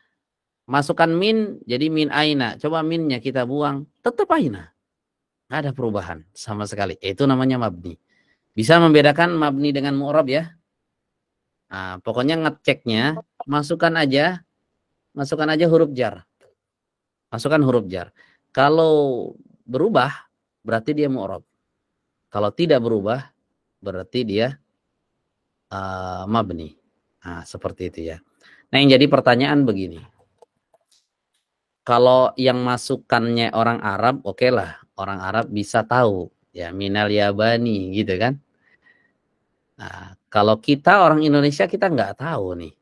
masukkan min jadi min aina. Coba minnya kita buang, tetap aina. Nggak ada perubahan sama sekali. Itu namanya mabni. Bisa membedakan mabni dengan mu'rab ya. Nah, pokoknya ngeceknya masukkan aja huruf jar. Masukkan huruf jar. Kalau berubah berarti dia mu'rab. Kalau tidak berubah berarti dia mabni. Nah, seperti itu ya. Nah, yang jadi pertanyaan begini. Kalau yang masukannya orang Arab, oke lah. Orang Arab bisa tahu. Ya, minal yabani gitu kan. Nah, kalau kita orang Indonesia kita nggak tahu nih.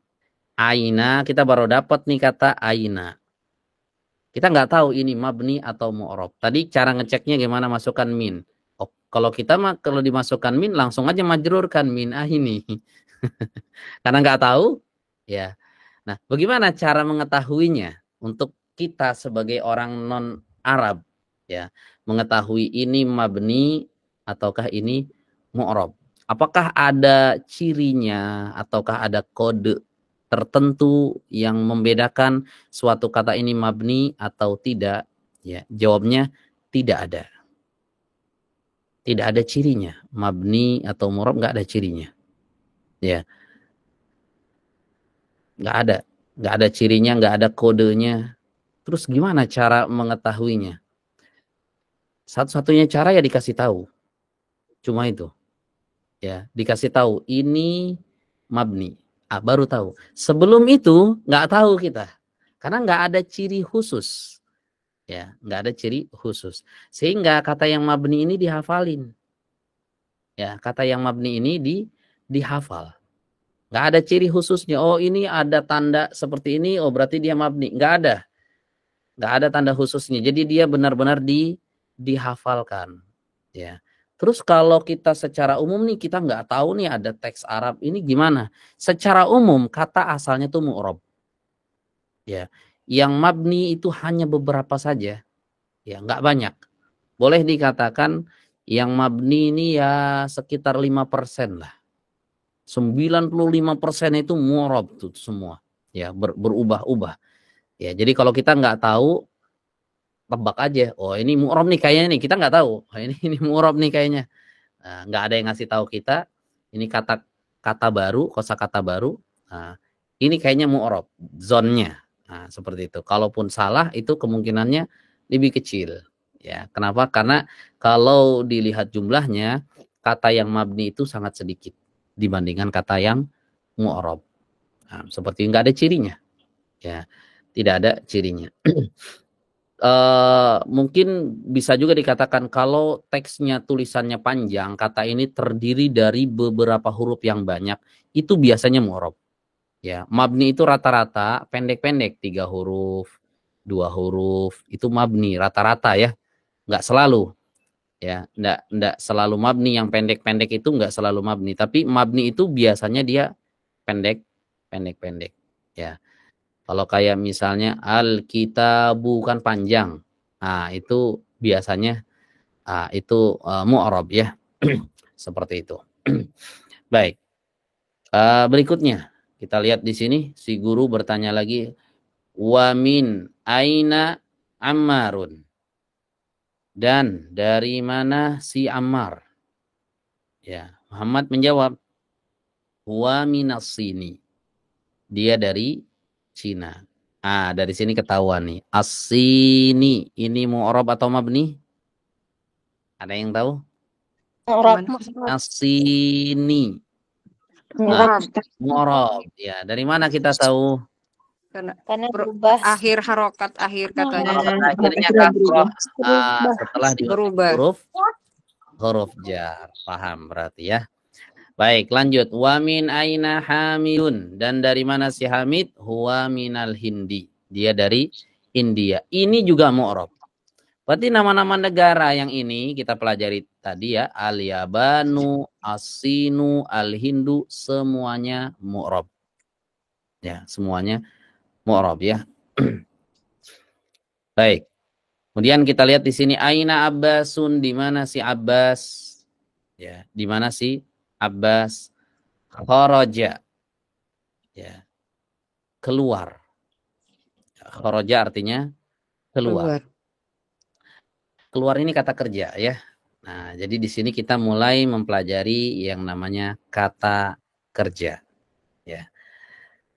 Aina, kita baru dapat nih kata aina. Kita nggak tahu ini mabni atau mu'rab. Tadi cara ngeceknya gimana masukkan min. Oh, kalau kita mah kalau dimasukkan min langsung aja majrurkan min ini. Karena nggak tahu, ya. Nah, bagaimana cara mengetahuinya untuk kita sebagai orang non Arab, ya, mengetahui ini mabni ataukah ini mu'rab? Apakah ada cirinya ataukah ada kode tertentu yang membedakan suatu kata ini mabni atau tidak? Ya, jawabnya tidak ada. Tidak ada cirinya. Mabni atau mu'rab nggak ada cirinya. Ya. Nggak ada. Nggak ada cirinya, nggak ada kodenya. Terus gimana cara mengetahuinya? Satu-satunya cara ya dikasih tahu. Cuma itu. Ya, dikasih tahu ini mabni. Baru tahu. Sebelum itu nggak tahu kita. Karena nggak ada ciri khusus. Ya, nggak ada ciri khusus. Sehingga kata yang mabni ini dihafalin. Ya, kata yang mabni ini dihafal. Nggak ada ciri khususnya. Oh, ini ada tanda seperti ini, oh berarti dia mabni. Nggak ada. Nggak ada tanda khususnya. Jadi dia benar-benar dihafalkan. Ya. Terus kalau kita secara umum nih, kita nggak tahu nih ada teks Arab ini gimana. Secara umum kata asalnya tuh mu'rab. Ya. Yang mabni itu hanya beberapa saja. Ya, nggak banyak. Boleh dikatakan yang mabni ini ya sekitar 5% lah. 95% itu mu'rab tuh semua. Ya, berubah-ubah. Ya, jadi kalau kita nggak tahu, tebak aja. Oh, ini mu'rab nih kayaknya nih. Kita nggak tahu. Oh, ini mu'rab nih kayaknya. Nah, nggak ada yang ngasih tahu kita. Ini kata baru, kosakata baru. Nah, ini kayaknya mu'rab. Zonnya. Nah, seperti itu. Kalaupun salah, itu kemungkinannya lebih kecil. Ya, kenapa? Karena kalau dilihat jumlahnya, kata yang mabni itu sangat sedikit dibandingkan kata yang mu'rab. Nah, seperti nggak ada cirinya. Ya, tidak ada cirinya. Mungkin bisa juga dikatakan kalau teksnya tulisannya panjang, kata ini terdiri dari beberapa huruf yang banyak, itu biasanya mu'rab. Ya, mabni itu rata-rata pendek-pendek, 3 huruf, 2 huruf, itu mabni rata-rata ya. Nggak selalu. Ya, enggak selalu mabni, yang pendek-pendek itu enggak selalu mabni, tapi mabni itu biasanya dia pendek. Ya. Kalau kayak misalnya al-kitabu kan panjang. Nah, itu biasanya itu mu'rab ya. Seperti itu. Baik. Berikutnya kita lihat di sini si guru bertanya lagi, wa min aina Ammarun? Dan dari mana si Ammar? Ya, Muhammad menjawab, wa minas sini. Dia dari Cina. Dari sini ketahuan nih. As-sini ini mu'rab atau mabni? Ada yang tahu? Mu'rab. As-sini. Mu'rab. Ya, dari mana kita tahu? Karena berubah. Akhir harokat akhir katanya. Akhirnya kasroh setelah berubah. Huruf jar. Paham berarti ya. Baik, lanjut. Wa min aina Hamidun? Dan dari mana si Hamid? Huwa minal Hindi. Dia dari India. Ini juga mu'rab. Berarti nama-nama negara yang ini kita pelajari tadi ya. Al-Yabanu, As-Sinu, Al-Hindu, semuanya mu'rab. Ya, semuanya mu'rab ya. Baik. Kemudian kita lihat di sini aina Abbasun, di mana si Abbas? Ya, di mana si Abbas? Kharaja. Ya. Keluar. Kharaja artinya keluar. Keluar ini kata kerja ya. Nah, jadi di sini kita mulai mempelajari yang namanya kata kerja. Ya.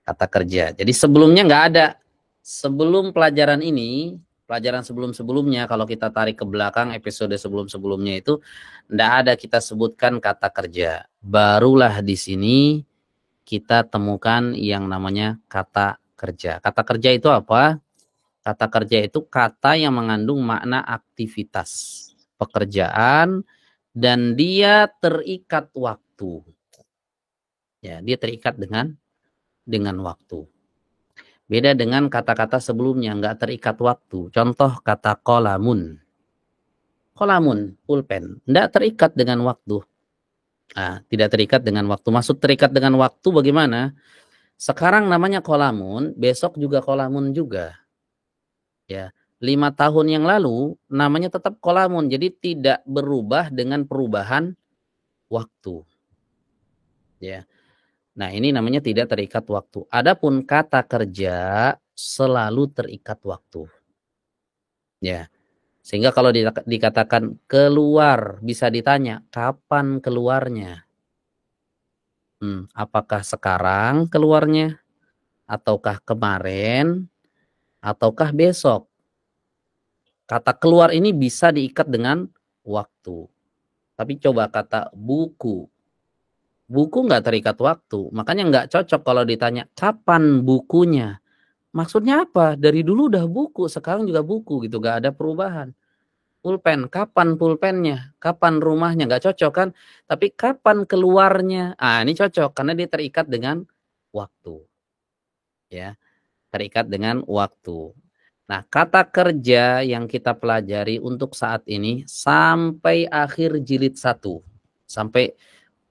Kata kerja. Jadi sebelumnya nggak ada. Sebelum pelajaran ini, pelajaran sebelum-sebelumnya, kalau kita tarik ke belakang episode sebelum-sebelumnya itu, nggak ada kita sebutkan kata kerja. Barulah di sini kita temukan yang namanya kata kerja. Kata kerja itu apa? Kata kerja itu kata yang mengandung makna aktivitas, pekerjaan, dan dia terikat waktu. Ya, dia terikat dengan waktu. Beda dengan kata-kata sebelumnya, nggak terikat waktu. Contoh kata kolamun. Kolamun, pulpen. Nggak terikat dengan waktu. Tidak terikat dengan waktu. Maksud terikat dengan waktu bagaimana? Sekarang namanya kolamun, besok juga kolamun juga. Ya, 5 tahun yang lalu namanya tetap kolamun. Jadi tidak berubah dengan perubahan waktu. Ya. Nah, ini namanya tidak terikat waktu. Adapun kata kerja selalu terikat waktu. Ya. Sehingga kalau dikatakan keluar, bisa ditanya kapan keluarnya? Apakah sekarang keluarnya? Ataukah kemarin? Ataukah besok? Kata keluar ini bisa diikat dengan waktu. Tapi coba kata buku. Buku nggak terikat waktu. Makanya nggak cocok kalau ditanya kapan bukunya. Maksudnya apa? Dari dulu udah buku, sekarang juga buku gitu. Nggak ada perubahan. Pulpen, kapan pulpennya? Kapan rumahnya? Nggak cocok kan? Tapi kapan keluarnya? Ini cocok karena dia terikat dengan waktu. Ya, terikat dengan waktu. Nah, kata kerja yang kita pelajari untuk saat ini sampai akhir jilid 1. Sampai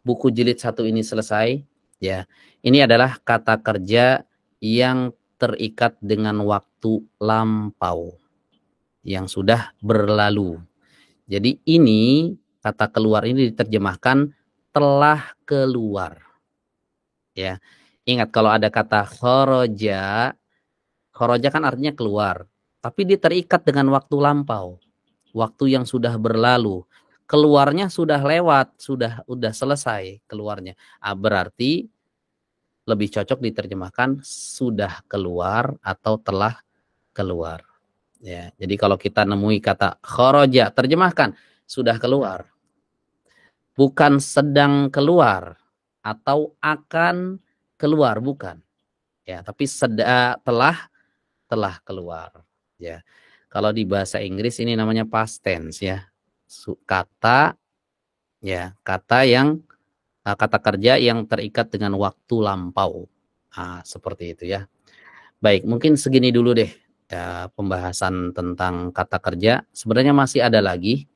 buku jilid 1 ini selesai, ya. Ini adalah kata kerja yang terikat dengan waktu lampau yang sudah berlalu. Jadi ini kata keluar ini diterjemahkan telah keluar. Ya. Ingat kalau ada kata kharaja, kharaja kan artinya keluar, tapi dia terikat dengan waktu lampau. Waktu yang sudah berlalu. Keluarnya sudah lewat, sudah selesai keluarnya. Berarti lebih cocok diterjemahkan sudah keluar atau telah keluar. Ya, jadi kalau kita nemui kata kharaja, terjemahkan sudah keluar. Bukan sedang keluar atau akan keluar, bukan. Ya, tapi telah keluar. Ya. Kalau di bahasa Inggris ini namanya past tense ya. Kata kerja yang terikat dengan waktu lampau. Seperti itu ya. Baik, mungkin segini dulu deh ya, pembahasan tentang kata kerja. Sebenarnya masih ada lagi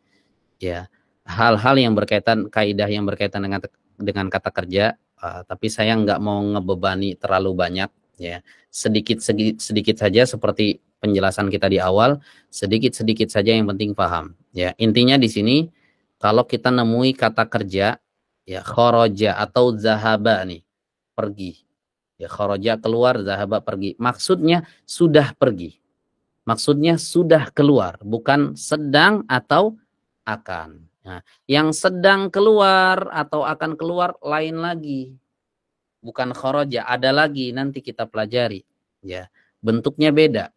ya hal-hal yang berkaitan, kaidah yang berkaitan dengan kata kerja, tapi saya nggak mau ngebebani terlalu banyak ya. Sedikit saja seperti penjelasan kita di awal, sedikit saja yang penting paham. Ya, intinya di sini kalau kita nemui kata kerja ya kharaja atau zahaba nih, pergi. Ya kharaja keluar, zahaba pergi. Maksudnya sudah pergi. Maksudnya sudah keluar, bukan sedang atau akan. Nah, yang sedang keluar atau akan keluar lain lagi. Bukan kharaja, ada lagi nanti kita pelajari. Ya, bentuknya beda.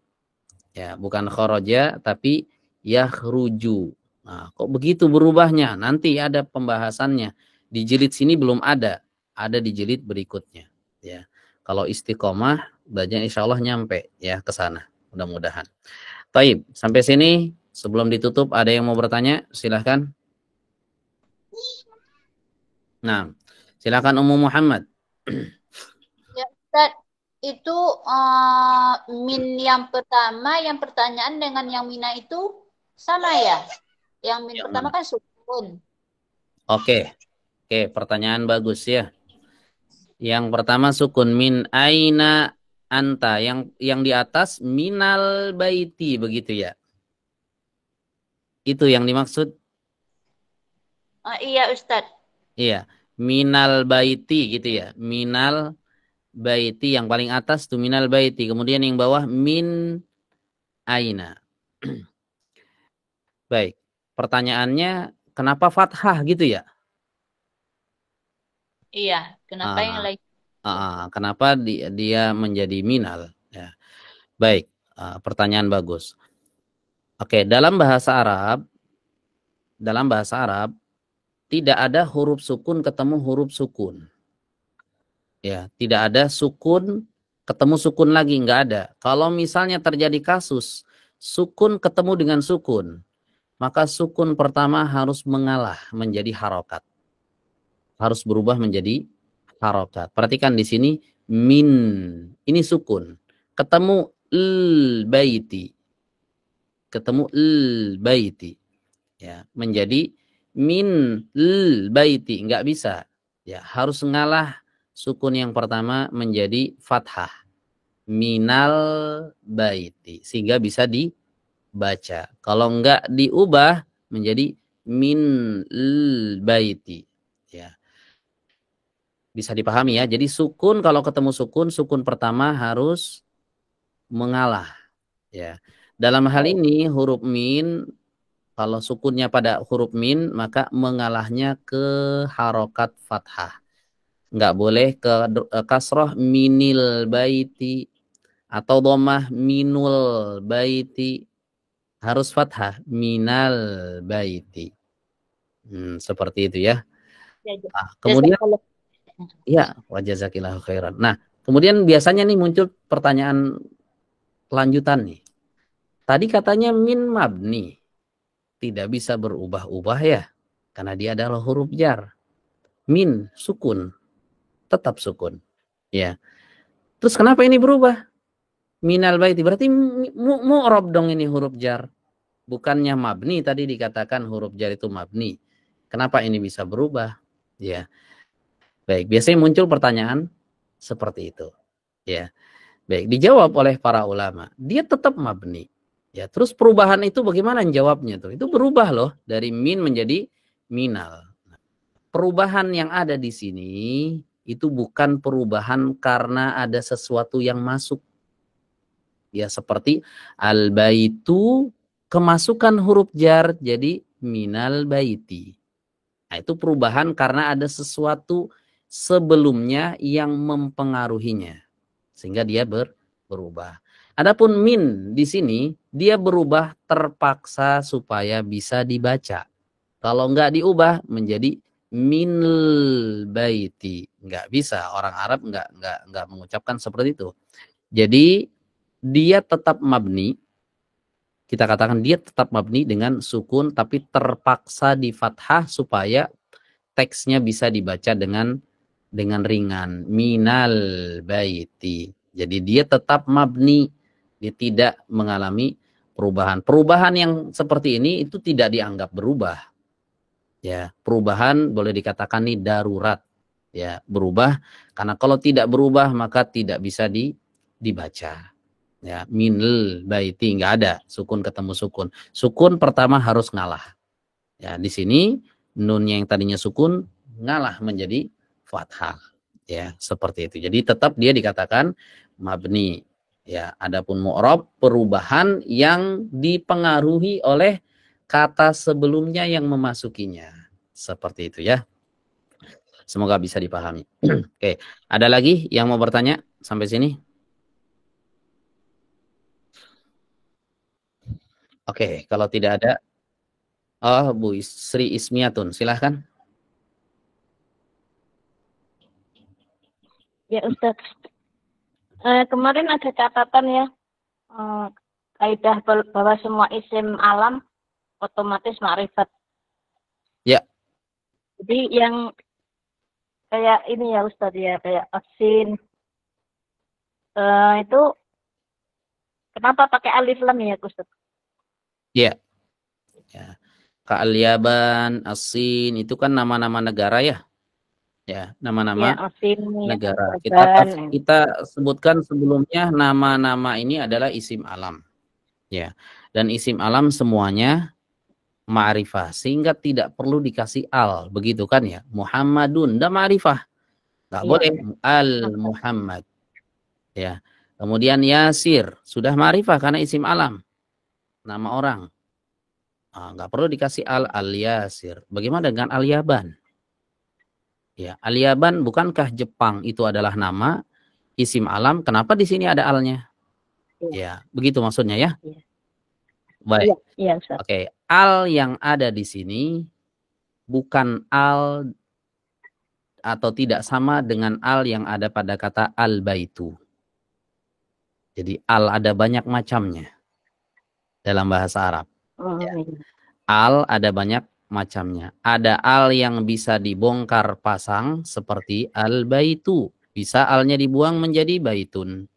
Ya, bukan kharaja tapi yakhruju. Nah, kok begitu berubahnya? Nanti ada pembahasannya. Di jilid sini belum ada di jilid berikutnya. Ya, kalau istiqomah, belajar insya Allah nyampe ya ke sana. Mudah-mudahan. Taib, sampai sini sebelum ditutup ada yang mau bertanya? Silahkan. Nah, silakan Ummu Muhammad. Ya, Ustaz, itu min yang pertama, yang pertanyaan dengan yang mina itu sama ya? Yang min pertama kan sukun. Oke, pertanyaan bagus ya. Yang pertama sukun, min aina anta, yang di atas minal baiti, begitu ya? Itu yang dimaksud? Iya Ustaz. Iya, minal baiti gitu ya. Minal baiti yang paling atas tuh minal baiti, kemudian yang bawah min aina. Baik, pertanyaannya kenapa fathah gitu ya? Iya, kenapa yang lain? Kenapa dia menjadi minal? Ya. Baik, pertanyaan bagus. Oke, dalam bahasa Arab tidak ada huruf sukun ketemu huruf sukun. Ya, tidak ada sukun ketemu sukun lagi, nggak ada. Kalau misalnya terjadi kasus sukun ketemu dengan sukun, maka sukun pertama harus mengalah menjadi harokat. Harus berubah menjadi harokat. Perhatikan di sini min, ini sukun. Ketemu baiti. Ketemu baiti. Ya, menjadi min baiti, nggak bisa. Ya, harus ngalah sukun yang pertama menjadi fathah. Minal baiti, sehingga bisa dibaca. Kalau nggak diubah menjadi min baiti. Ya. Bisa dipahami ya. Jadi sukun kalau ketemu sukun, sukun pertama harus mengalah. Ya. Dalam hal ini huruf min, kalau sukunnya pada huruf min, maka mengalahnya ke harokat fathah. Nggak boleh ke kasroh minil baiti atau domah minul baiti, harus fathah minal baiti. Seperti itu ya. Nah, kemudian ya, wajazakillahu khairan. Nah, kemudian biasanya nih muncul pertanyaan lanjutan nih. Tadi katanya min mabni, tidak bisa berubah-ubah ya, karena dia adalah huruf jar. Min sukun, tetap sukun. Ya. Terus kenapa ini berubah? Minal baiti, berarti mu'rab dong ini huruf jar. Bukannya mabni, tadi dikatakan huruf jar itu mabni. Kenapa ini bisa berubah? Ya. Baik, biasanya muncul pertanyaan seperti itu. Ya. Baik, dijawab oleh para ulama. Dia tetap mabni. Ya, terus perubahan itu bagaimana jawabnya tuh? Itu berubah loh dari min menjadi minal. Perubahan yang ada di sini itu bukan perubahan karena ada sesuatu yang masuk. Ya, seperti al-baitu, kemasukan huruf jar jadi minal baiti. Nah, itu perubahan karena ada sesuatu sebelumnya yang mempengaruhinya sehingga dia berubah. Adapun min di sini dia berubah terpaksa supaya bisa dibaca. Kalau enggak diubah menjadi minal baiti, enggak bisa. Orang Arab enggak mengucapkan seperti itu. Jadi dia tetap mabni. Kita katakan dia tetap mabni dengan sukun tapi terpaksa di fathah supaya teksnya bisa dibaca dengan ringan. Minal baiti. Jadi dia tetap mabni. Dia tidak mengalami perubahan. Perubahan yang seperti ini itu tidak dianggap berubah. Ya, perubahan boleh dikatakan ini darurat. Ya, berubah karena kalau tidak berubah maka tidak bisa dibaca. Ya, minal baiti enggak ada sukun ketemu sukun. Sukun pertama harus ngalah. Ya, di sini nunnya yang tadinya sukun ngalah menjadi fathah. Ya, seperti itu. Jadi tetap dia dikatakan mabni. Ya, adapun mu'rab perubahan yang dipengaruhi oleh kata sebelumnya yang memasukinya. Seperti itu ya. Semoga bisa dipahami. Oke, ada lagi yang mau bertanya sampai sini? Oke, kalau tidak ada, Bu Sri Ismiatun, silahkan. Ya Ustadz, kemarin ada catatan ya, kaidah bahwa semua isim alam otomatis ma'rifat. Ya. Jadi yang kayak ini ya Ustadz ya, kayak asin, itu kenapa pakai alif lam ya Ustadz? Ya. Ya. Ka'al-Yaban, Asin, itu kan nama-nama negara ya. Ya, nama-nama negara. Kita sebutkan sebelumnya nama-nama ini adalah isim alam. Ya. Dan isim alam semuanya ma'rifah sehingga tidak perlu dikasih al, begitu kan ya. Muhammadun dan ma'rifah. Enggak boleh al-Muhammad. Ya. Kemudian Yasir sudah ma'rifah karena isim alam. Nama orang. Enggak perlu dikasih al-Yasir. Bagaimana dengan al-Yaban? Ya, al-Yaban bukankah Jepang itu adalah nama isim alam? Kenapa di sini ada alnya? Ya, begitu maksudnya ya. Baik. Oke, al yang ada di sini bukan al atau tidak sama dengan al yang ada pada kata al-baitu. Jadi al ada banyak macamnya dalam bahasa Arab. Ya. Al ada banyak macamnya. Ada al yang bisa dibongkar pasang seperti al-baitu. Bisa alnya dibuang menjadi baitun.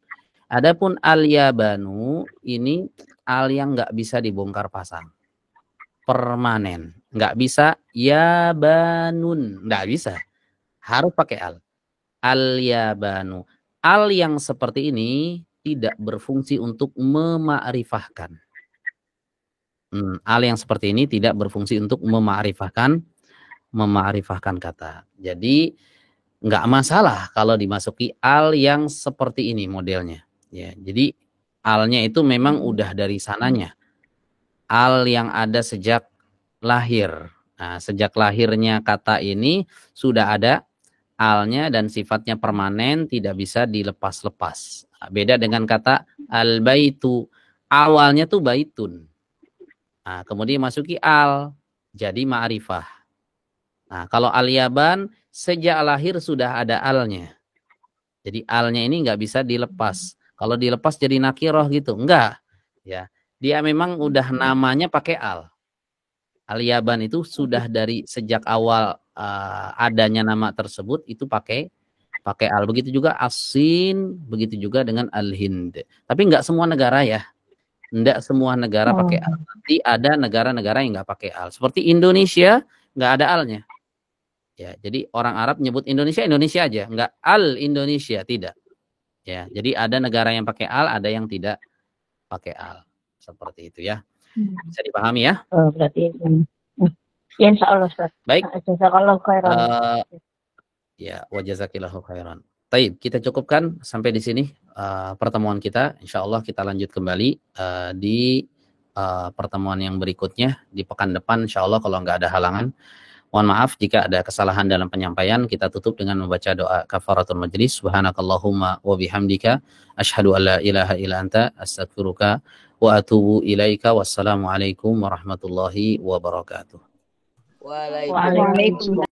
Adapun al-yabanu ini al yang nggak bisa dibongkar pasang. Permanen. Nggak bisa yabanun. Nggak bisa. Harus pakai al. Al-yabanu. Al yang seperti ini tidak berfungsi untuk memakrifahkan. Al yang seperti ini tidak berfungsi untuk memakrifahkan kata. Jadi nggak masalah kalau dimasuki al yang seperti ini modelnya. Ya, jadi alnya itu memang udah dari sananya. Al yang ada sejak lahir. Nah, sejak lahirnya kata ini sudah ada alnya dan sifatnya permanen, tidak bisa dilepas-lepas. Nah, beda dengan kata al-baitu. Awalnya tuh baitun. Nah, kemudian masuki al, jadi ma'rifah. Nah, kalau al-yaban, sejak lahir sudah ada alnya. Jadi alnya ini nggak bisa dilepas. Kalau dilepas jadi nakiroh gitu, enggak. Ya, dia memang udah namanya pakai al. Al-yaban itu sudah dari sejak awal adanya nama tersebut itu pakai al. Begitu juga asin, begitu juga dengan al-hind. Tapi enggak semua negara ya. Enggak semua negara pakai al. Nanti ada negara-negara yang enggak pakai al. Seperti Indonesia enggak ada alnya. Ya, jadi orang Arab nyebut Indonesia aja, enggak al Indonesia, tidak. Ya, jadi ada negara yang pakai al, ada yang tidak pakai al. Seperti itu ya. Bisa dipahami ya? Oh, berarti ya insyaallah Ustaz. Baik. Jazakallahu khairan. Ya, wa jazakillahu khairan. Baik, kita cukupkan sampai di sini pertemuan kita. Insyaallah kita lanjut kembali di pertemuan yang berikutnya di pekan depan insyaallah kalau enggak ada halangan. Mohon maaf jika ada kesalahan dalam penyampaian. Kita tutup dengan membaca doa kafaratul majlis. Subhanakallahumma wa bihamdika asyhadu an la ilaha illa anta astaghfiruka wa atubu ilaika. Wassalamualaikum warahmatullahi wabarakatuh. Waalaikumsalam.